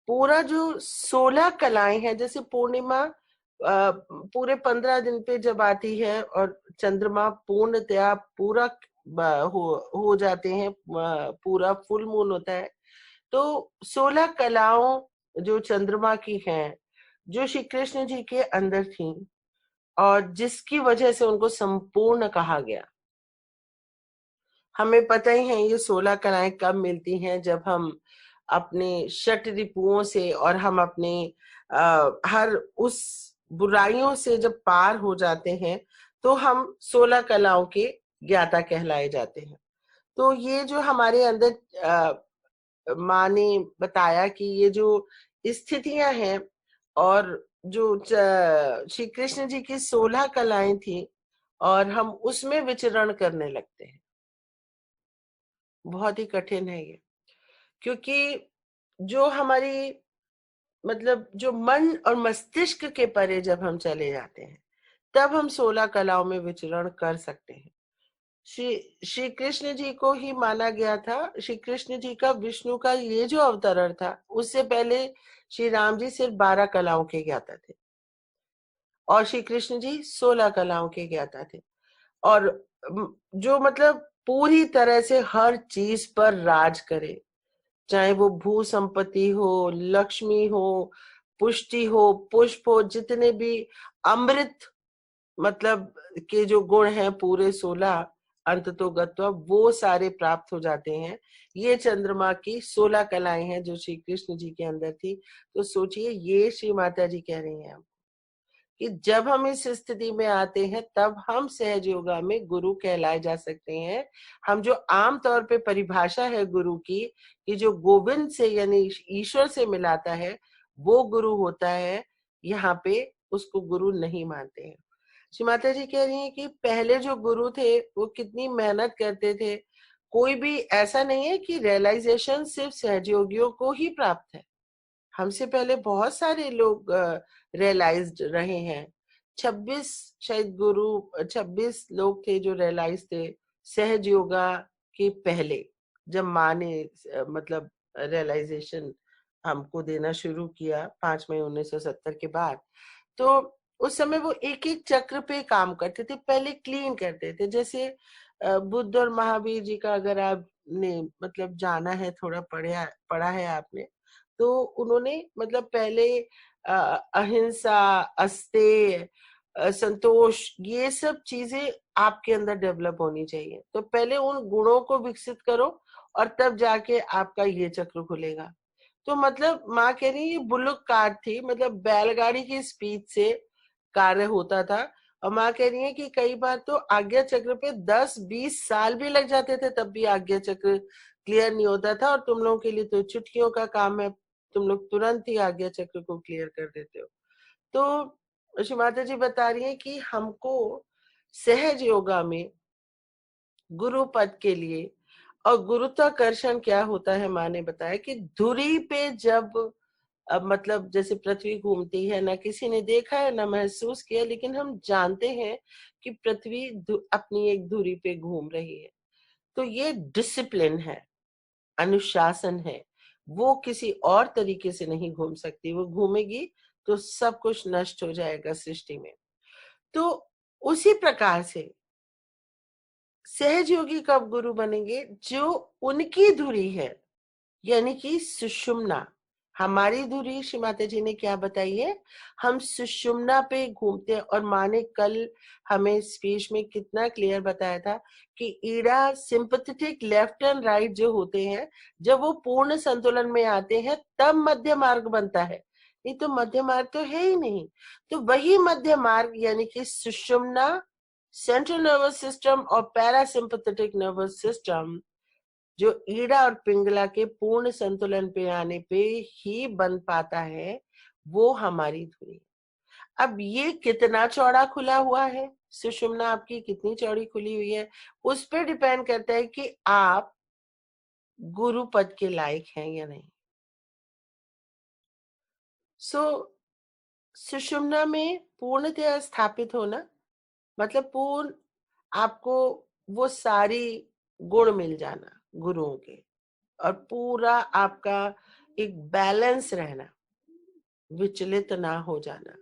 पूरा जो 16 कलाएं हैं, जैसे पूर्णिमा पूरे 15 दिन पे जब आती है और चंद्रमा पूर्णतया पूरा हो जाते हैं, पूरा फुल मून होता है, तो 16 कलाओं जो चंद्रमा की हैं, जो श्री कृष्ण जी के अंदर थी और जिसकी वजह से उनको संपूर्ण कहा गया। हमें पता ही है ये 16 कलाएं कब मिलती हैं? जब हम अपने षट रिपुओं से और हम अपने हर उस बुराइयों से जब पार हो जाते हैं, तो हम 16 कलाओं के ज्ञाता कहलाए जाते हैं। तो ये जो हमारे अंदर माँ ने बताया कि ये जो स्थितियां हैं और जो श्री कृष्ण जी की 16 कलाएं थी और हम उसमें विचरण करने लगते हैं, बहुत ही कठिन है ये। क्योंकि जो हमारी मतलब जो मन और मस्तिष्क के परे जब हम चले जाते हैं तब हम 16 कलाओं में विचरण कर सकते हैं। श्री कृष्ण जी को ही माना गया था, श्री कृष्ण जी का विष्णु का ये जो अवतरण था उससे पहले श्री राम जी सिर्फ 12 कलाओं के ज्ञाता थे और श्री कृष्ण जी 16 कलाओं के ज्ञाता थे। और जो मतलब पूरी तरह से हर चीज पर राज करे, चाहे वो भू संपत्ति हो, लक्ष्मी हो, पुष्टि हो, पुष्प हो, जितने भी अमृत मतलब के जो गुण हैं पूरे 16 अंततो गत्वा वो सारे प्राप्त हो जाते हैं। ये चंद्रमा की 16 कलाएं हैं जो श्री कृष्ण जी के अंदर थी। तो सोचिए ये श्री माता जी कह रही हैं कि जब हम इस स्थिति में आते हैं तब हम सहज योगा में गुरु कहलाए जा सकते हैं। हम जो आम तौर पे परिभाषा है गुरु की कि जो गोविंद से यानी ईश्वर से मिलाता है वो गुरु होता है, यहाँ पे उसको गुरु नहीं मानते हैं। श्री माता जी कह रही हैं कि पहले जो गुरु थे वो कितनी मेहनत करते थे। कोई भी ऐसा नहीं है कि रियलाइजेशन सिर्फ सहजयोगियों को ही प्राप्त है, हमसे पहले बहुत सारे लोग रियलाइज्ड रहे हैं। 26 शायद गुरु 26 लोग थे जो रियलाइज थे सहज योगा के पहले, जब माँ ने मतलब रियलाइजेशन हमको देना शुरू किया 5 मई 1970 के बाद। तो उस समय वो एक एक चक्र पे काम करते थे, पहले क्लीन करते थे। जैसे बुद्ध और महावीर जी का अगर आपने मतलब जाना है, थोड़ा पढ़ा है आपने, तो उन्होंने मतलब पहले अहिंसा, अस्तेय, संतोष, ये सब चीजें आपके अंदर डेवलप होनी चाहिए। तो पहले उन गुणों को विकसित करो और तब जाके आपका ये चक्र खुलेगा। तो मतलब माँ कह रही ये बुल्लक कार थी, मतलब बैलगाड़ी की स्पीड से कार्य होता था। और माँ कह रही है कि कई बार तो आज्ञा चक्र पे 10-20 साल भी लग जाते थे तब भी आज्ञा चक्र क्लियर नहीं होता था, और तुम लोगों के लिए तो चुटकियों का काम है, तुम लोग तुरंत ही आज्ञा चक्र को क्लियर कर देते हो। तो श्री माता जी बता रही है कि हमको सहज योगा में गुरु पद के लिए, और गुरुत्वाकर्षण क्या होता है माँ ने बताया कि धुरी पे जब अब मतलब जैसे पृथ्वी घूमती है, ना किसी ने देखा है ना महसूस किया, लेकिन हम जानते हैं कि पृथ्वी अपनी एक धुरी पे घूम रही है। तो ये डिसिप्लिन है, अनुशासन है, वो किसी और तरीके से नहीं घूम सकती। वो घूमेगी तो सब कुछ नष्ट हो जाएगा सृष्टि में। तो उसी प्रकार से सहज योगी कब गुरु बनेंगे? जो उनकी धुरी है, यानी कि सुषुम्ना। हमारी धुरी श्री माता जी ने क्या बताई है, हम सुषुम्ना पे घूमते हैं। और माँ ने कल हमें स्पीच में कितना क्लियर बताया था कि Ida, sympathetic left and right जो होते हैं, जब वो पूर्ण संतुलन में आते हैं तब मध्य मार्ग बनता है, नहीं तो मध्य मार्ग तो है ही नहीं। तो वही मध्य मार्ग यानी कि सुषुम्ना, सेंट्रल नर्वस सिस्टम और पैरासिम्पैथेटिक नर्वस सिस्टम जो ईड़ा और पिंगला के पूर्ण संतुलन पे आने पे ही बन पाता है, वो हमारी धुरी। अब ये कितना चौड़ा खुला हुआ है, सुषुम्ना आपकी कितनी चौड़ी खुली हुई है, उस पर डिपेंड करता है कि आप गुरु पद के लायक हैं या नहीं। सो सुषुम्ना में पूर्णतया स्थापित होना मतलब पूर्ण आपको वो सारी गुण मिल जाना गुरुओं के, और पूरा आपका एक बैलेंस रहना, विचलित ना हो जाना।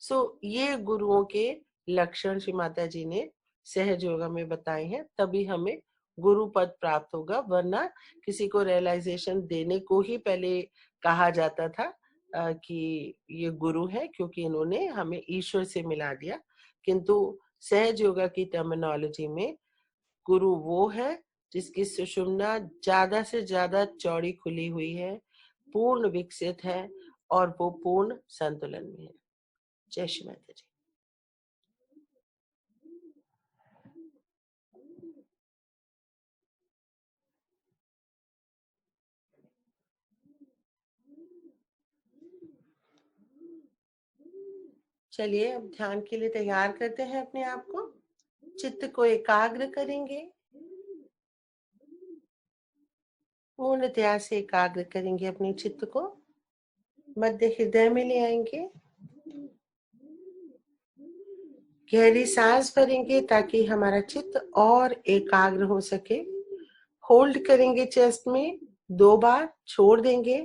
सो ये गुरुओं के लक्षण श्री माता जी ने सहज योगा में बताए हैं, तभी हमें गुरु पद प्राप्त होगा। वरना किसी को रियलाइजेशन देने को ही पहले कहा जाता था कि ये गुरु है, क्योंकि इन्होंने हमें ईश्वर से मिला दिया। किंतु सहज योगा की टर्मिनोलॉजी में गुरु वो है जिसकी सुषुम्ना ज्यादा से ज्यादा चौड़ी खुली हुई है, पूर्ण विकसित है, और वो पूर्ण संतुलन में है। जय श्री माता जी। चलिए अब ध्यान के लिए तैयार करते हैं अपने आप को। चित्त को एकाग्र करेंगे, पूर्णतया से एकाग्र करेंगे अपने चित्त को। मध्य हृदय में ले आएंगे, गहरी सांस भरेंगे ताकि हमारा चित्त और एकाग्र हो सके। होल्ड करेंगे चेस्ट में 2 बार, छोड़ देंगे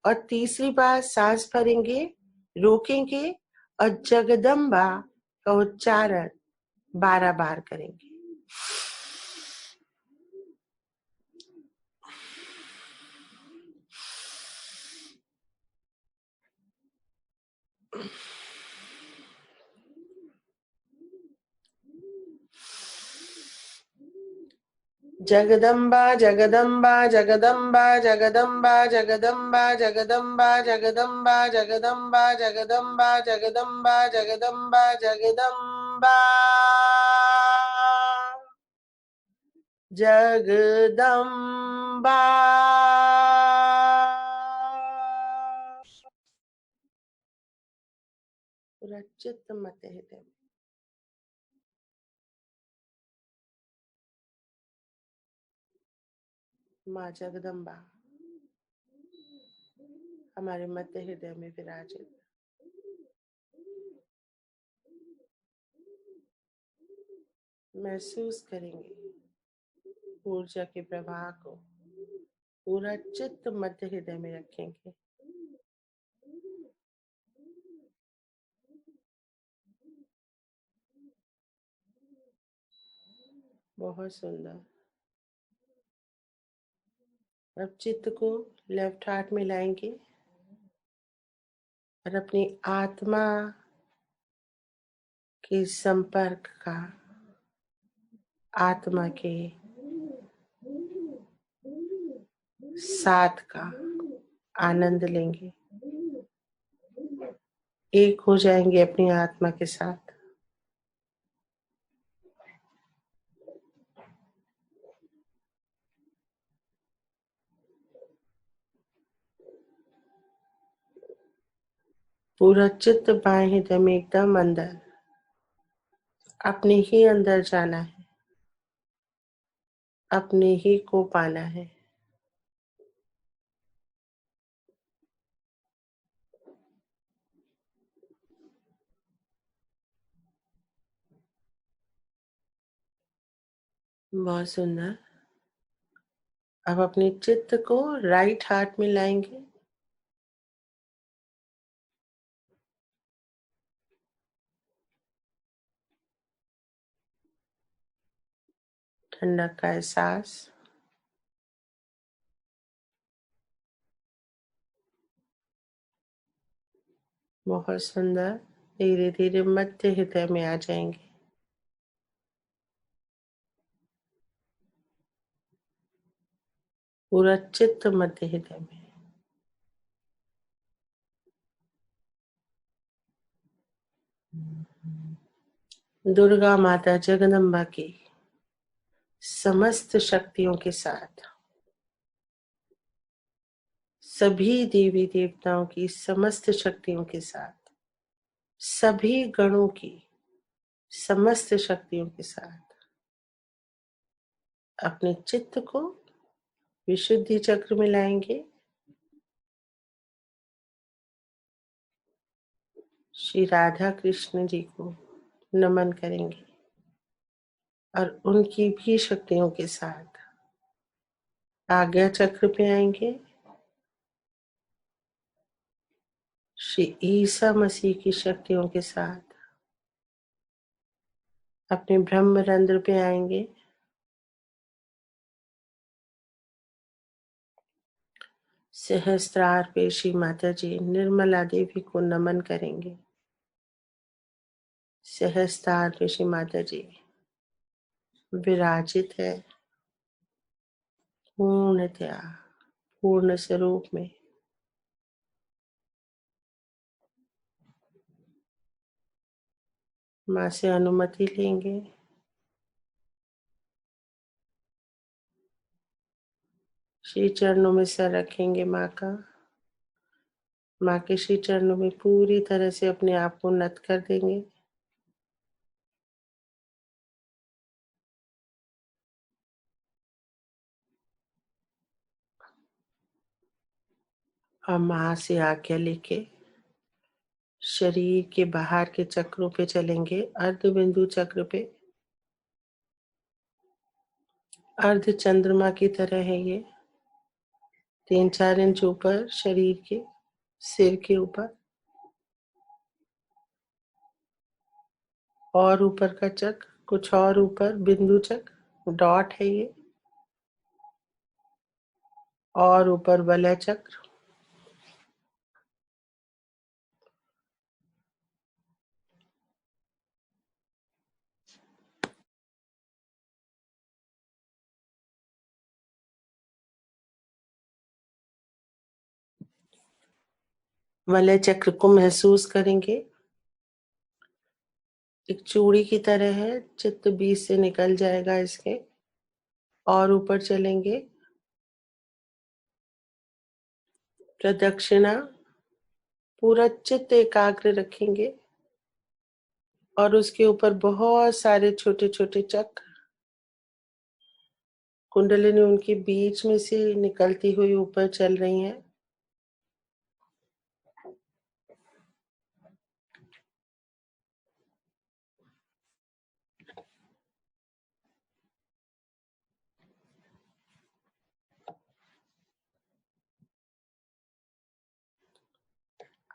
और तीसरी बार सांस भरेंगे, रोकेंगे और जगदम्बा का उच्चारण 12 बार करेंगे। जगदम्बा जगदम्बा जगदम्बा जगदम्बा जगदम्बा जगदम्बा जगदम्बा जगदम्बा जगदम्बा जगदम्बा जगदम्बा जगदम्बा जगदम्बा। पूरा चित्त मत हृदय। माँ जगदम्बा हमारे मध्य हृदय में विराजित। महसूस करेंगे ऊर्जा के प्रवाह को। पूरा चित्त मध्य हृदय में रखेंगे। बहुत सुंदर। अब चित्त को लेफ्ट हार्ट में लाएंगे और अपनी आत्मा के संपर्क का, आत्मा के साथ का आनंद लेंगे। एक हो जाएंगे अपनी आत्मा के साथ। पूरा चित्त बाएं हृदय में एकदम अंदर, अपने ही अंदर जाना है, अपने ही को पाना है। बहुत सुंदर। अब अपने चित्त को राइट हार्ट में लाएंगे। ठंडक का एहसास। बहुत सुंदर। धीरे धीरे मध्य हृदय में आ जाएंगे। पूरा चित्त मध्य हृदय में। दुर्गा माता जगदम्बा की समस्त शक्तियों के साथ, सभी देवी देवताओं की समस्त शक्तियों के साथ, सभी गणों की समस्त शक्तियों के साथ अपने चित्त को विशुद्धि चक्र में लाएंगे। श्री राधा कृष्ण जी को नमन करेंगे और उनकी भी शक्तियों के साथ आज्ञा चक्र पे आएंगे। श्री ईसा मसीह की शक्तियों के साथ अपने ब्रह्म रंध्र पे आएंगे। सहस्त्रार पे श्री माता जी निर्मला देवी को नमन करेंगे। सहस्त्रार पे श्री माता जी विराजित है पूर्णतया, पूर्ण स्वरूप में। माँ से अनुमति लेंगे। श्री चरणों में सर रखेंगे माँ का माँ के श्री चरणों में पूरी तरह से अपने आप को नत कर देंगे। और माँ से आज्ञा लेके शरीर के बाहर के चक्रों पे चलेंगे, अर्ध बिंदु चक्र पे। अर्ध चंद्रमा की तरह है ये, 3-4 इंच ऊपर शरीर के, सिर के ऊपर। और ऊपर का चक्र कुछ और ऊपर, बिंदु चक्र, डॉट है ये। और ऊपर वलय चक्र। वलय चक्र को महसूस करेंगे, एक चूड़ी की तरह है, चित्त बीच से निकल जाएगा इसके। और ऊपर चलेंगे, प्रदक्षिणा, पूरा चित्त एकाग्र रखेंगे। और उसके ऊपर बहुत सारे छोटे छोटे चक्र, कुंडलिनी उनके बीच में से निकलती हुई ऊपर चल रही हैं।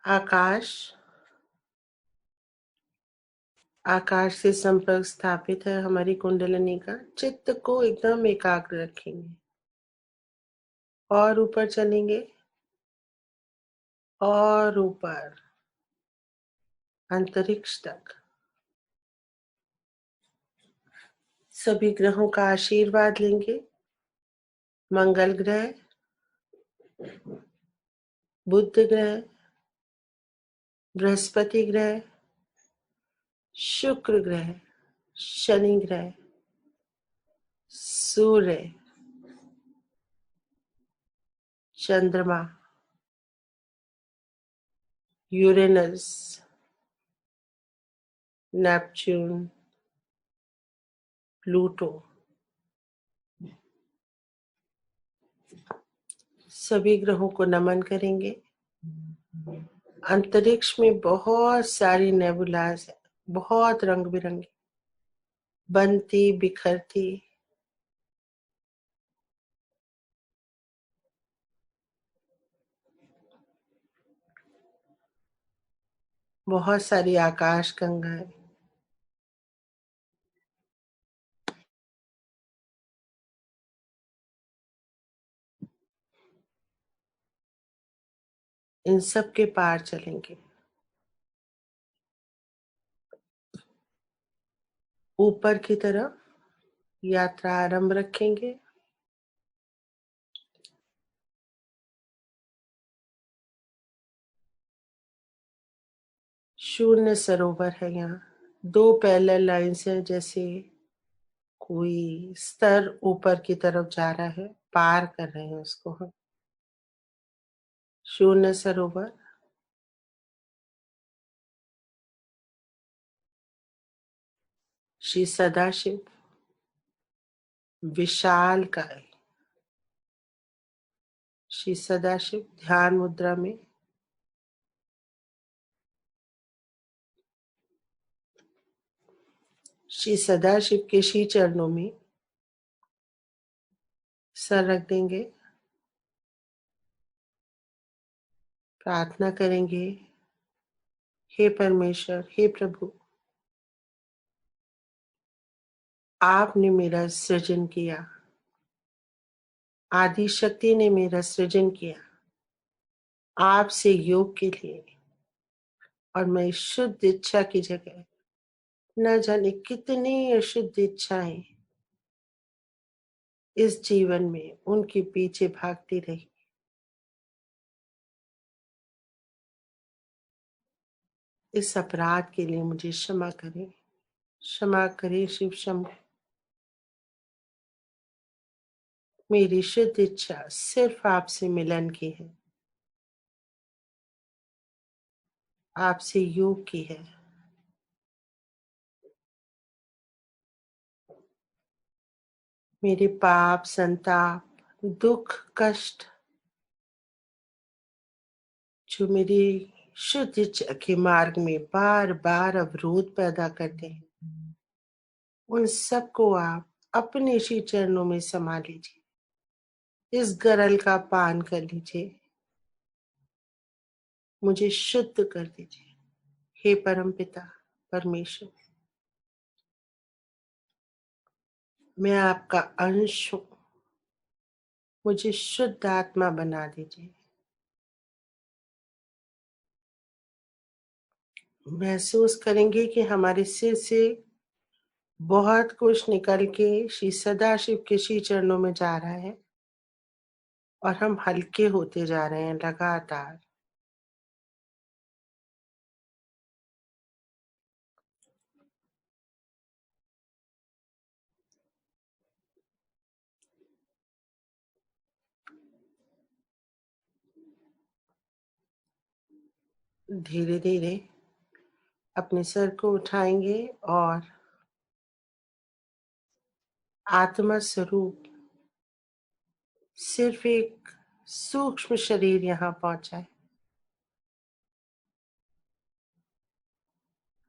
आकाश, आकाश से संपर्क स्थापित है हमारी कुंडलिनी का। चित्त को एकदम एकाग्र रखेंगे और ऊपर चलेंगे, और ऊपर अंतरिक्ष तक। सभी ग्रहों का आशीर्वाद लेंगे। मंगल ग्रह, बुध ग्रह, बृहस्पति ग्रह, शुक्र ग्रह, शनि ग्रह, सूर्य, चंद्रमा, यूरेनस, नेपच्यून, प्लूटो, सभी ग्रहों को नमन करेंगे। अंतरिक्ष में बहुत सारी नेबुलाज है, बहुत रंग बिरंगी, बनती बिखरती। बहुत सारी आकाश गंगाएं। इन सब के पार चलेंगे। ऊपर की तरफ यात्रा आरंभ रखेंगे। शून्य सरोवर है यहाँ, 2 पैरेलल लाइंस है, जैसे कोई स्तर ऊपर की तरफ जा रहा है, पार कर रहे हैं उसको हम। शून्य सरोवर, श्री सदाशिव विशालकाय। श्री सदाशिव ध्यान मुद्रा में। श्री सदाशिव के श्री चरणों में सर रख देंगे। प्रार्थना करेंगे, हे परमेश्वर, हे प्रभु, आपने मेरा सृजन किया, आदि शक्ति ने मेरा सृजन किया आपसे योग के लिए। और मैं शुद्ध इच्छा की जगह न जाने कितनी अशुद्ध इच्छाएं इस जीवन में उनके पीछे भागती रही। इस अपराध के लिए मुझे क्षमा करें, क्षमा करें शिव शंभु। मेरी शुद्ध इच्छा सिर्फ आपसे मिलन की है। आपसे योग की है। मेरे पाप, संताप, दुख, कष्ट जो मेरे शुद्ध इच्छा के मार्ग में बार बार अवरोध पैदा करते हैं, उन सबको आप अपने श्री चरणों में समा लीजिए। इस गरल का पान कर लीजिए, मुझे शुद्ध कर दीजिए। हे परम पिता परमेश्वर, मैं आपका अंश हूँ, मुझे शुद्ध आत्मा बना दीजिए। महसूस करेंगे कि हमारे सिर से बहुत कुछ निकल के श्री सदाशिव के श्री चरणों में जा रहा है और हम हल्के होते जा रहे हैं लगातार। धीरे धीरे अपने सर को उठाएंगे और आत्मा स्वरूप सिर्फ एक सूक्ष्म शरीर यहाँ पहुंचा है।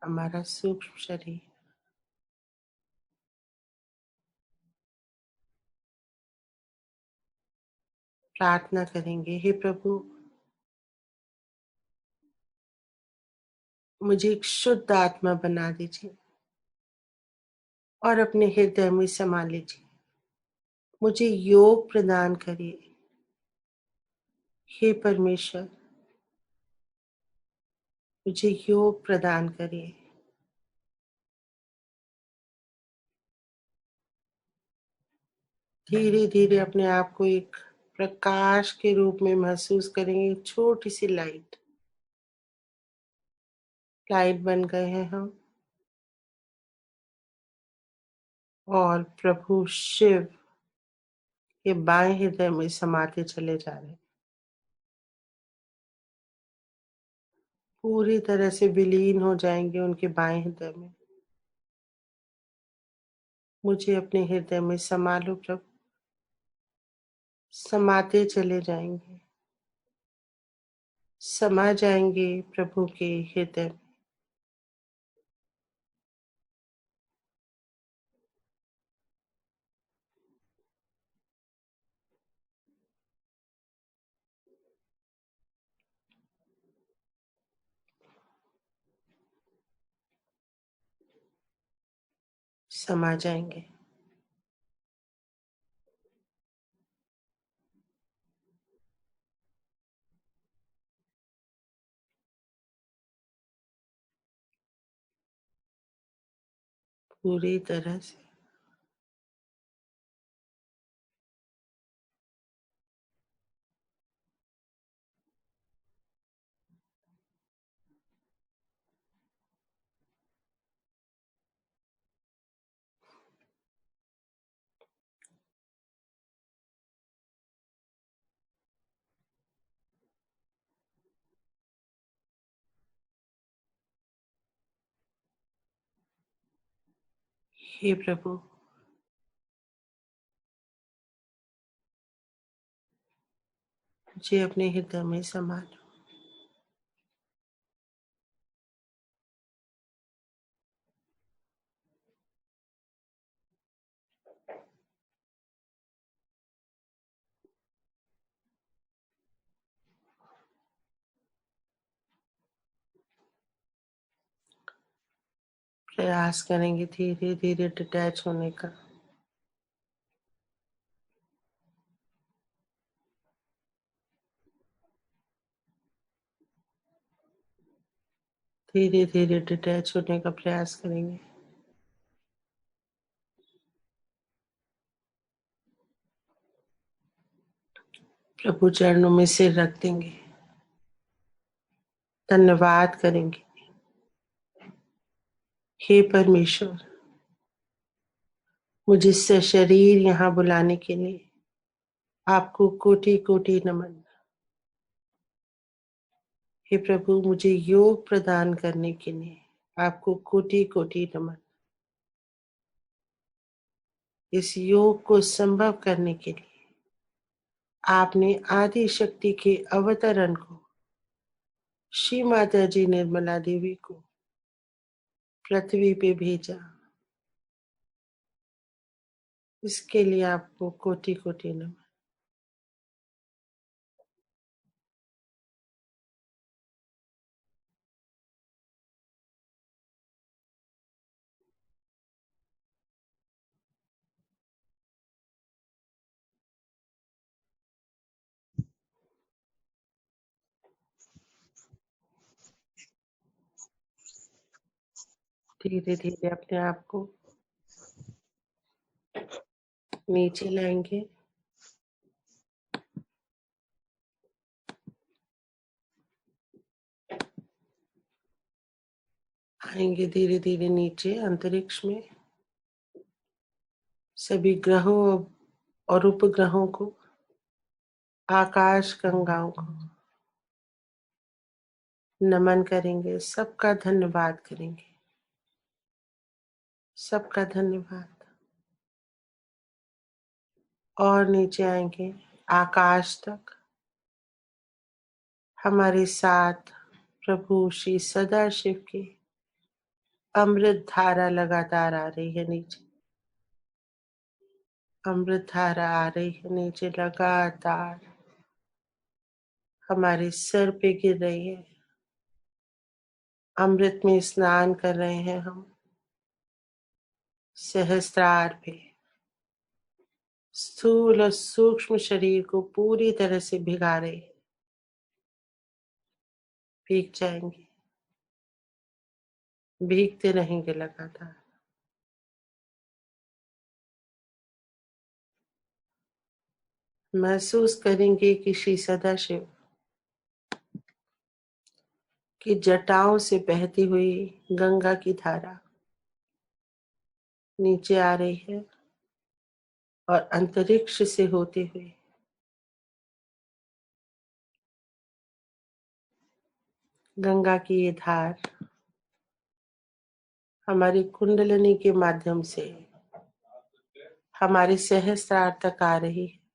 हमारा सूक्ष्म शरीर। प्रार्थना करेंगे, हे प्रभु, मुझे एक शुद्ध आत्मा बना दीजिए और अपने हृदय में समा लीजिए। मुझे योग प्रदान करिए। हे परमेश्वर, मुझे योग प्रदान करिए। धीरे धीरे अपने आप को एक प्रकाश के रूप में महसूस करेंगे। छोटी सी लाइट बन गए हैं हम और प्रभु शिव के बाएं हृदय में समाते चले जा रहे हैं। पूरी तरह से विलीन हो जाएंगे उनके बाएं हृदय में। मुझे अपने हृदय में समा लो प्रभु। समाते चले जाएंगे, समा जाएंगे प्रभु के हृदय में। समा जाएंगे। पूरी तरह से हे प्रभु, मुझे अपने हृदय में समा लो। प्रयास करेंगे धीरे धीरे डिटैच होने का। धीरे धीरे डिटैच होने का प्रयास करेंगे। प्रभु चरणों में सिर रख देंगे, धन्यवाद करेंगे। हे परमेश्वर, मुझे सशरीर यहाँ बुलाने के लिए आपको कोटि कोटि नमन। हे प्रभु, मुझे योग प्रदान करने के लिए आपको कोटि कोटि नमन। इस योग को संभव करने के लिए आपने आदि शक्ति के अवतरण को, श्री माता जी निर्मला देवी को पृथ्वी पे भेजा। इसके लिए आपको कोटि कोटि नमन। धीरे धीरे अपने आप को नीचे लाएंगे। आएंगे धीरे धीरे नीचे अंतरिक्ष में। सभी ग्रहों और उपग्रहों को, आकाश गंगाओं को नमन करेंगे। सबका धन्यवाद करेंगे। सबका धन्यवाद। और नीचे आएंगे आकाश तक। हमारे साथ प्रभु श्री सदाशिव की अमृत धारा लगातार आ रही है नीचे। अमृत धारा आ रही है नीचे लगातार, हमारे सर पे गिर रही है। अमृत में स्नान कर रहे हैं हम। सहस्त्रार पे स्थूल और सूक्ष्म शरीर को पूरी तरह से भिगा रहे। भीग जाएंगे, भीगते रहेंगे लगातार। महसूस करेंगे कि श्री सदाशिव की जटाओं से बहती हुई गंगा की धारा नीचे आ रही है और अंतरिक्ष से होते हुए गंगा की ये धार हमारी कुंडलिनी के माध्यम से हमारे सहस्त्रार तक आ रही है।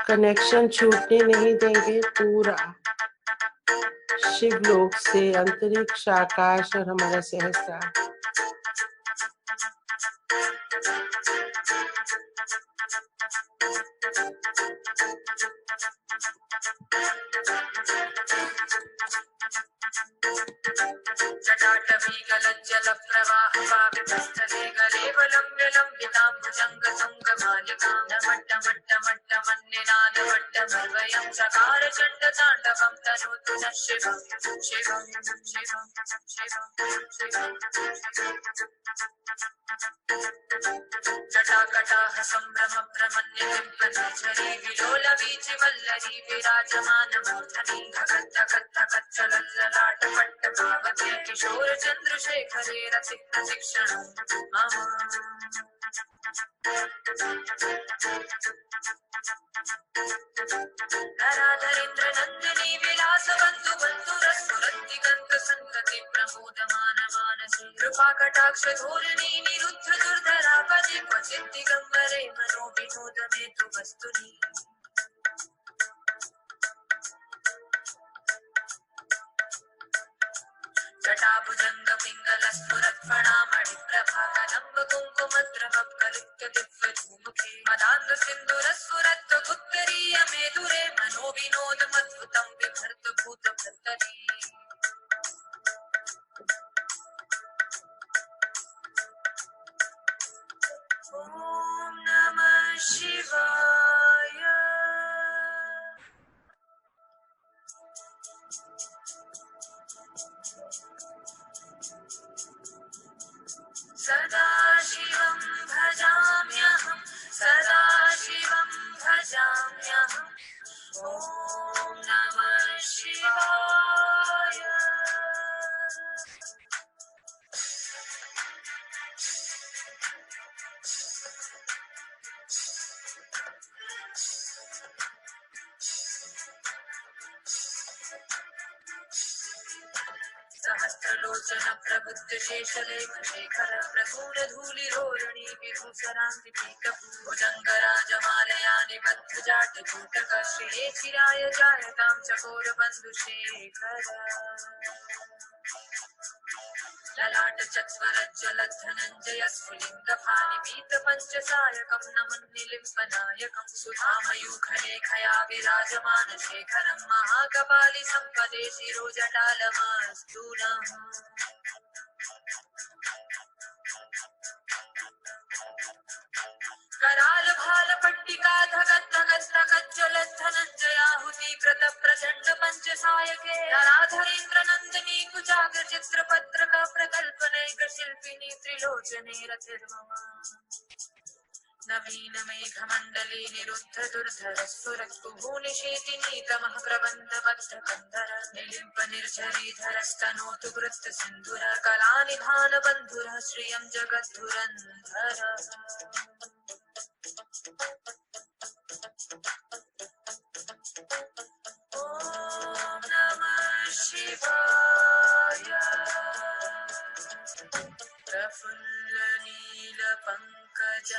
कनेक्शन छूटने नहीं देंगे। पूरा शिवलोक से अंतरिक्ष, आकाश और हमारा सहस्त्रार जटाटवी गलज्जल प्रवाह पावितस्थले गलेवलम्ब्य लम्बिताम्बुजङ्ग तुङ्गमालिकां नमट्टमट्टमट्टमन्निनादमट्टमर्वयं चकार चण्डताण्डवं तनोतु नः शिवं शिवं शिवं शिवं जटाकटाह सम्भ्रम प्रमन्यलिम्पनेश्वरी विलोलवीचि वल्लरी विराजमानमूर्धनि धगद्धगद्धगच्चलल्ललाटपट्टभावते किशोर चन्द्रशेखरे रतिप्रशिक्षणं मम नराधरेन्द्र नन्दिनी विलासबन्धु बन्धुरस्फुरद्दिगन्त सन्तति प्रमोदमान मानसे कृपाकटाक्ष धोरिणी निरुद्ध दुर्धरापदे क्वचित् दिगम्बरे मनो विनोद मे तु वस्तुनि जटाभुजङ्ग पिङ्गल स्फुरत्फणामणि प्रभाकलम्ब कुङ्कुमद्रवकलिप्त दिव्यधूमुखे मदान्ध सिन्दूरस्फुरत् उत्तरीय मेदुरे मनो विनोदमद्भुतं बिभर्त भूतभर्तरी ॐ नमः शिवाय। सदाशिवं भजामि। लोचन प्रबुद्ध शेषलेख शेखर प्रसून धूलिरोहिणी विभूषरान्ति भुजङ्गराजमालया निबद्ध जाटकूटक श्रिये चिराय जायतां चकोर बन्धु शेखर ललाट चत्वरज्ज्वलद्धनञ्जय स्फुलिङ्गफानिपीत पञ्चसायकं नमन्निलिम्पनायकं सुधामयूखलेखया विराजमान शेखरं महाकपालि सम्पदे शिरोजटालमस्तु नः। कराल भाल पट्टिका धगत धगत धगत ज्वलत धनंजयाहुति कृत प्रचंड पंचसायके धराधरेन्द्र नंदिनी कुचाग्र चित्रपत्र का प्रकल्पनैक शिल्पिनी त्रिलोचने रथिर्ममा नवीन मेघमंडली निरुद्ध दुर्धर सुरक्कुभूनिषेतिनी तमः प्रबंध बद्ध कंधर निलिम्प निर्झरीधर स्तनोतु वृत्त सिंधुर कलानिधान बंधुर श्रियं जगद्धुरंधर। ओम नमः शिवाय। प्रफुल्ल नील पंकज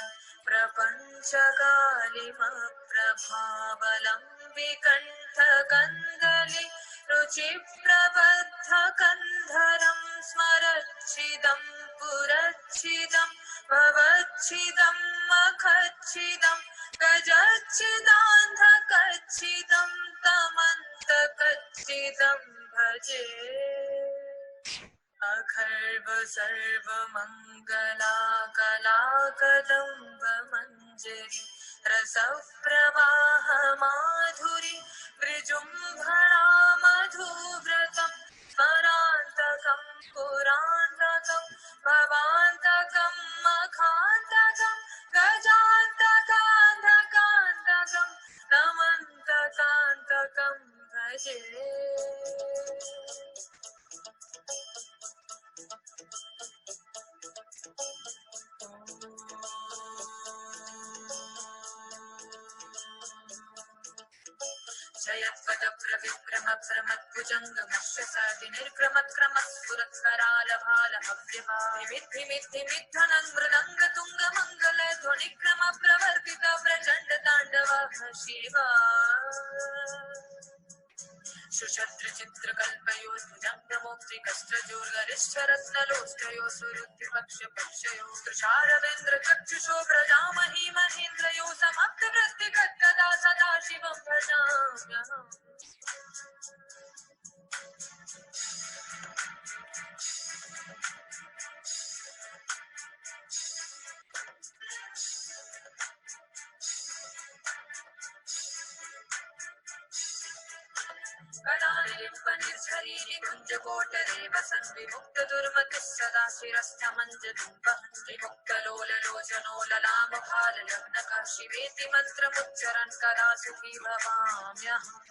प्रपंचकालिमप्रभावलम्बिकण्ठ कन्दलि रुचिप्रबद्ध कन्धरं स्मरच्छिदं पुरच्छिदं भवच्छिदं मखच्छिदं गजच्छिदान्धकच्छिदं तमन्तकच्छिदं भजे। अखर्व सर्वमङ्गला कला कदम्ब मञ्जरी रसप्रवाह माधुरी विजृम्भणा मधुव्रतं स्मरान्तकं पुरान्तकं भवान्तकं मखान्तकं गजान्तकान्धकान्तकं नमन्तकान्तकं भजे। जयत्पद प्रविक्रम प्रमद्भुजङ्गमश्यसादि निर्क्रमत्क्रमस्फुरत्कराल भाल हव्यभिमिद्धिमिद्धनं मृदङ्ग तुङ्ग मङ्गल ध्वनिक्रम प्रवर्तित प्रचण्ड ताण्डव शिवा। सुषत्र चित्रकल्पयो भुजङ्गमोक्तिकस्त्रजोर्गरिष्ठरत्नलोष्टयो सुरुद्धिपक्ष पक्षयो तुषारवेन्द्र चक्षुषो प्रजामहि महेन्द्रयो समप्तवृत्तिकदा सदा शिवं भजाम्यहम्। कलानिलिम्पनिर्झरीनि कुञ्जकोटरे वसन् विमुक्त दुर्मतिः सदा शिरस्थमञ्जलिम्बहन् विमुक्तलोललोचनो ललामभाललग्नकः शिवेति मन्त्रमुच्चरन् कदा सुखी भवाम्यहम्।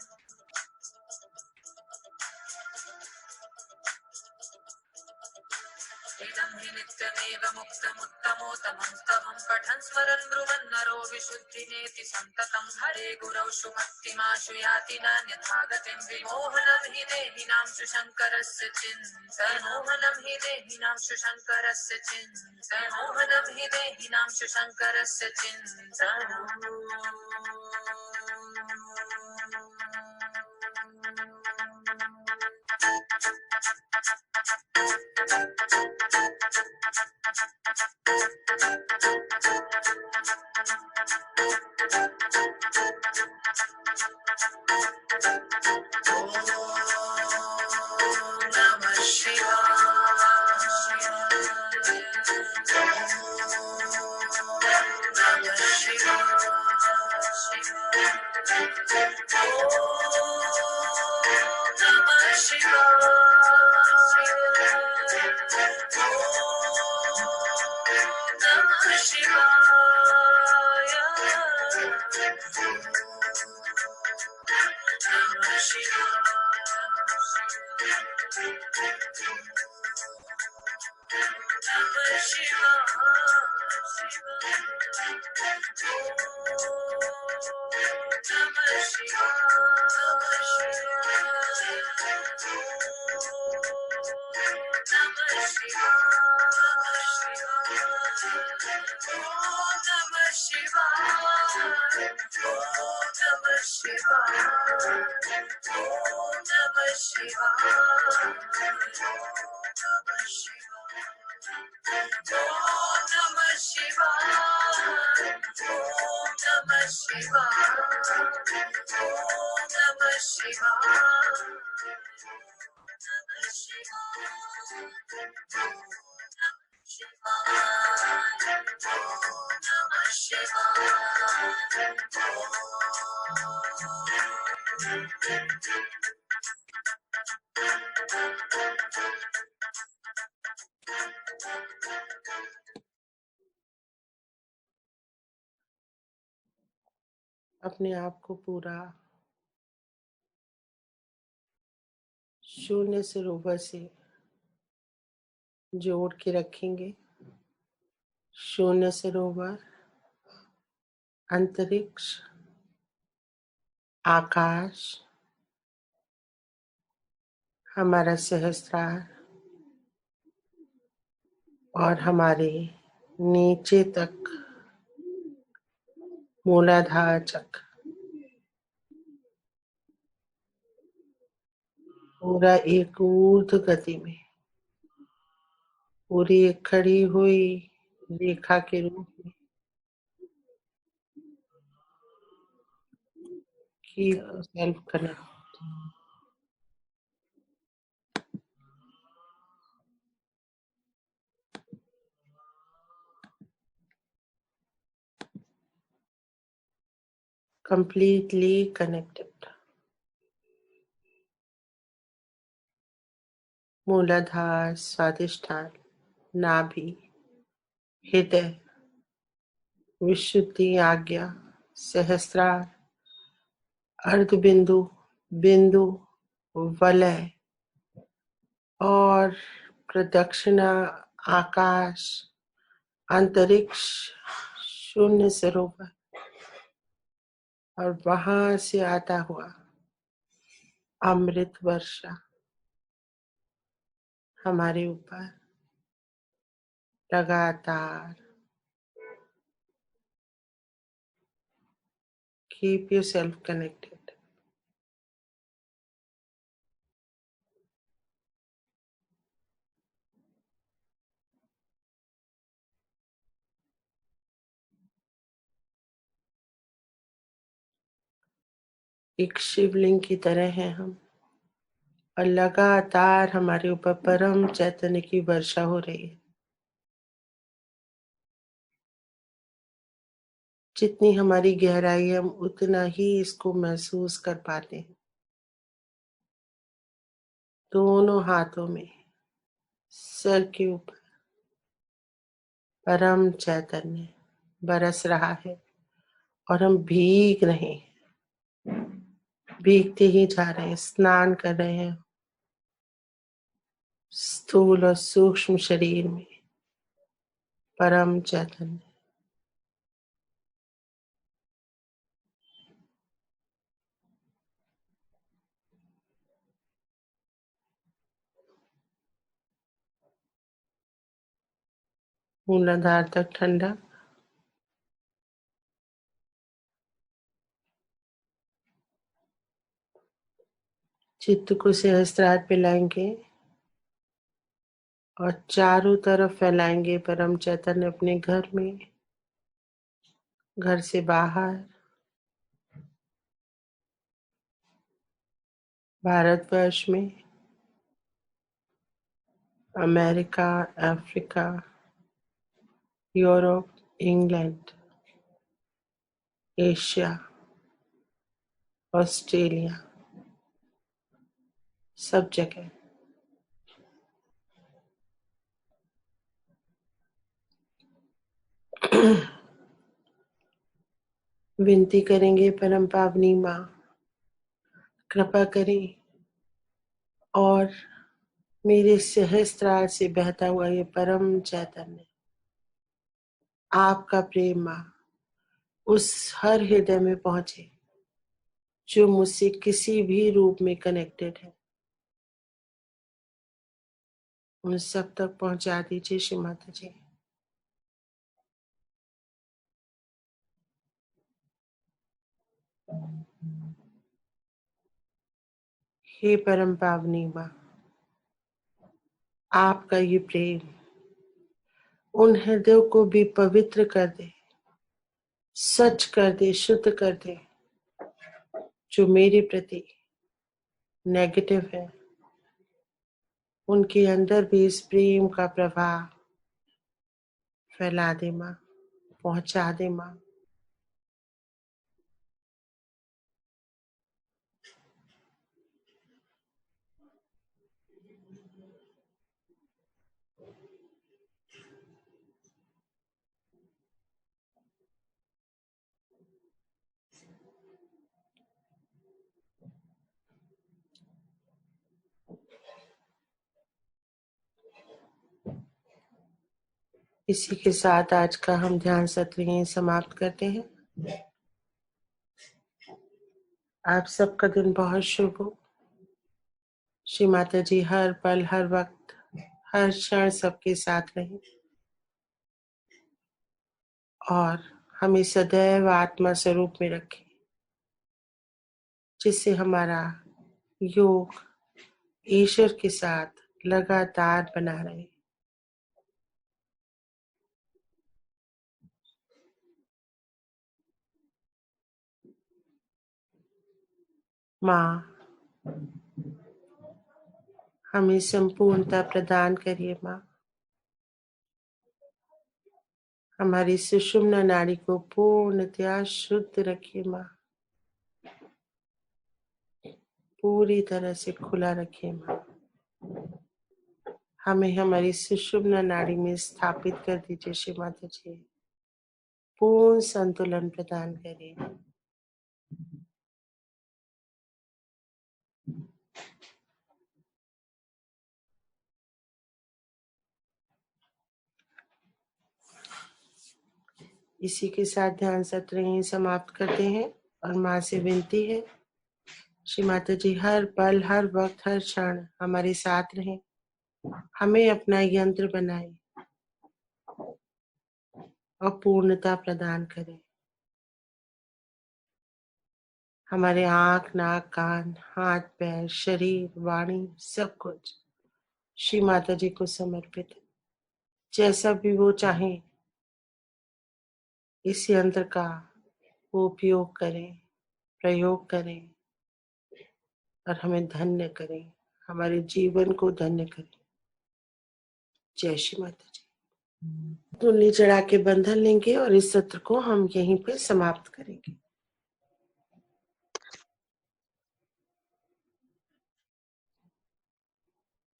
इदं हि नित्यमेव मुक्तमुत्तमोत्तमं स्तवं पठन् स्मरन् ब्रुवन् नरो विशुद्धिनेति सन्ततं हरे गुरौ शुभक्तिमाशु याति नान्यथा गतिं विमोहनं हि देहिनां शुशङ्करस्य चिन्तनमोहनं हि देहिनां शुशङ्करस्य चिन्तनमोहनं हि देहिनां शुशङ्करस्य चिन्तनम्। Namah Shivaya. Om Namah Shivaya. Om Namah Shivaya. Om Namah Shivaya. Om Namah Shivaya. Om Namah Shivaya. Om Namah Shivaya. अपने आप को पूरा शून्य सरोवर से जोड़ के रखेंगे। शून्य सरोवर, अंतरिक्ष, आकाश, हमारा सहस्त्रार और हमारे नीचे तक मूलाधार चक्र पूरा एक ऊर्ध्व गति में, पूरी एक खड़ी हुई रेखा के रूप में keep self connect. Completely connected. मूलाधार, स्वादिष्ठान, नाभि, हृदय, विशुद्धि, आज्ञा, सहस्त्रार, अर्धबिंदु, बिंदु, वलय और प्रदक्षिणा, आकाश, अंतरिक्ष, शून्य सरोवर और वहां से आता हुआ अमृत वर्षा हमारे ऊपर लगातार। Keep yourself connected. एक शिवलिंग की तरह हैं हम और लगातार हमारे ऊपर परम चैतन्य की वर्षा हो रही है। जितनी हमारी गहराई है हम उतना ही इसको महसूस कर पाते हैं। दोनों हाथों में सर के ऊपर परम चैतन्य बरस रहा है और हम भीग रहे हैं, भीगते ही जा रहे हैं, स्नान कर रहे हैं स्थूल और सूक्ष्म शरीर में परम चैतन्य। मूलाधार तक ठंडा, चित्त को सहस्त्रार पे लाएंगे और चारों तरफ फैलाएंगे परम चैतन्य अपने घर में, घर से बाहर, भारतवर्ष में, America, Africa, Europe, England, Asia, Australia, सब जगह। विनती करेंगे परम पावनी माँ कृपा करें और मेरे सहस्त्रार से बहता हुआ ये परम चैतन्य आपका प्रेम माँ उस हर हृदय में पहुंचे जो मुझसे किसी भी रूप में कनेक्टेड है। उन सब तक पहुंचा दीजिए श्री माता जी। हे परम पावनी माँ, आपका ये प्रेम उन हृदयों को भी पवित्र कर दे, सच कर दे, शुद्ध कर दे, जो मेरे प्रति नेगेटिव है। उनके अंदर भी इस प्रेम का प्रवाह फैला दे माँ, पहुंचा दे माँ। इसी के साथ आज का हम ध्यान सत्र यहीं समाप्त करते हैं। आप सबका दिन बहुत शुभ हो। श्री माता जी हर पल, हर वक्त, हर क्षण सबके साथ रहें और हमें सदैव आत्मा स्वरूप में रखें, जिससे हमारा योग ईश्वर के साथ लगातार बना रहे। माँ, हमें संपूर्णता प्रदान करिए माँ। हमारी सुषुम्ना नाड़ी को पूर्णतया शुद्ध रखिए माँ, पूरी तरह से खुला रखिए माँ। हमें हमारी सुषुम्ना नाड़ी में स्थापित कर दीजिए श्री माता जी। पूर्ण संतुलन प्रदान करिए। इसी के साथ ध्यान सत्र यहीं समाप्त करते हैं और माँ से विनती है, श्री माता जी हर पल, हर वक्त, हर क्षण हमारे साथ रहें, हमें अपना यंत्र बनाए और पूर्णता प्रदान करें। हमारे आँख, नाक, कान, हाथ, पैर, शरीर, वाणी, सब कुछ श्री माता जी को समर्पित है। जैसा भी वो चाहें इस यंत्र का वो उपयोग करें, प्रयोग करें और हमें धन्य करें, हमारे जीवन को धन्य करें। जय श्री माता जी। तुलनी चढ़ा के बंधन लेंगे और इस सत्र को हम यहीं पे समाप्त करेंगे।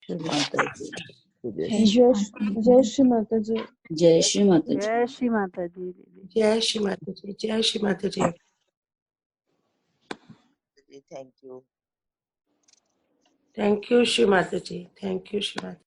माता जी, जय श्री माता जी। जय श्री माता जी। जय श्री माता जी। जय श्री माता जी। जय Shri Mata ji. Thank you. Thank you Shri Mata ji. Thank you Shri Mata ji.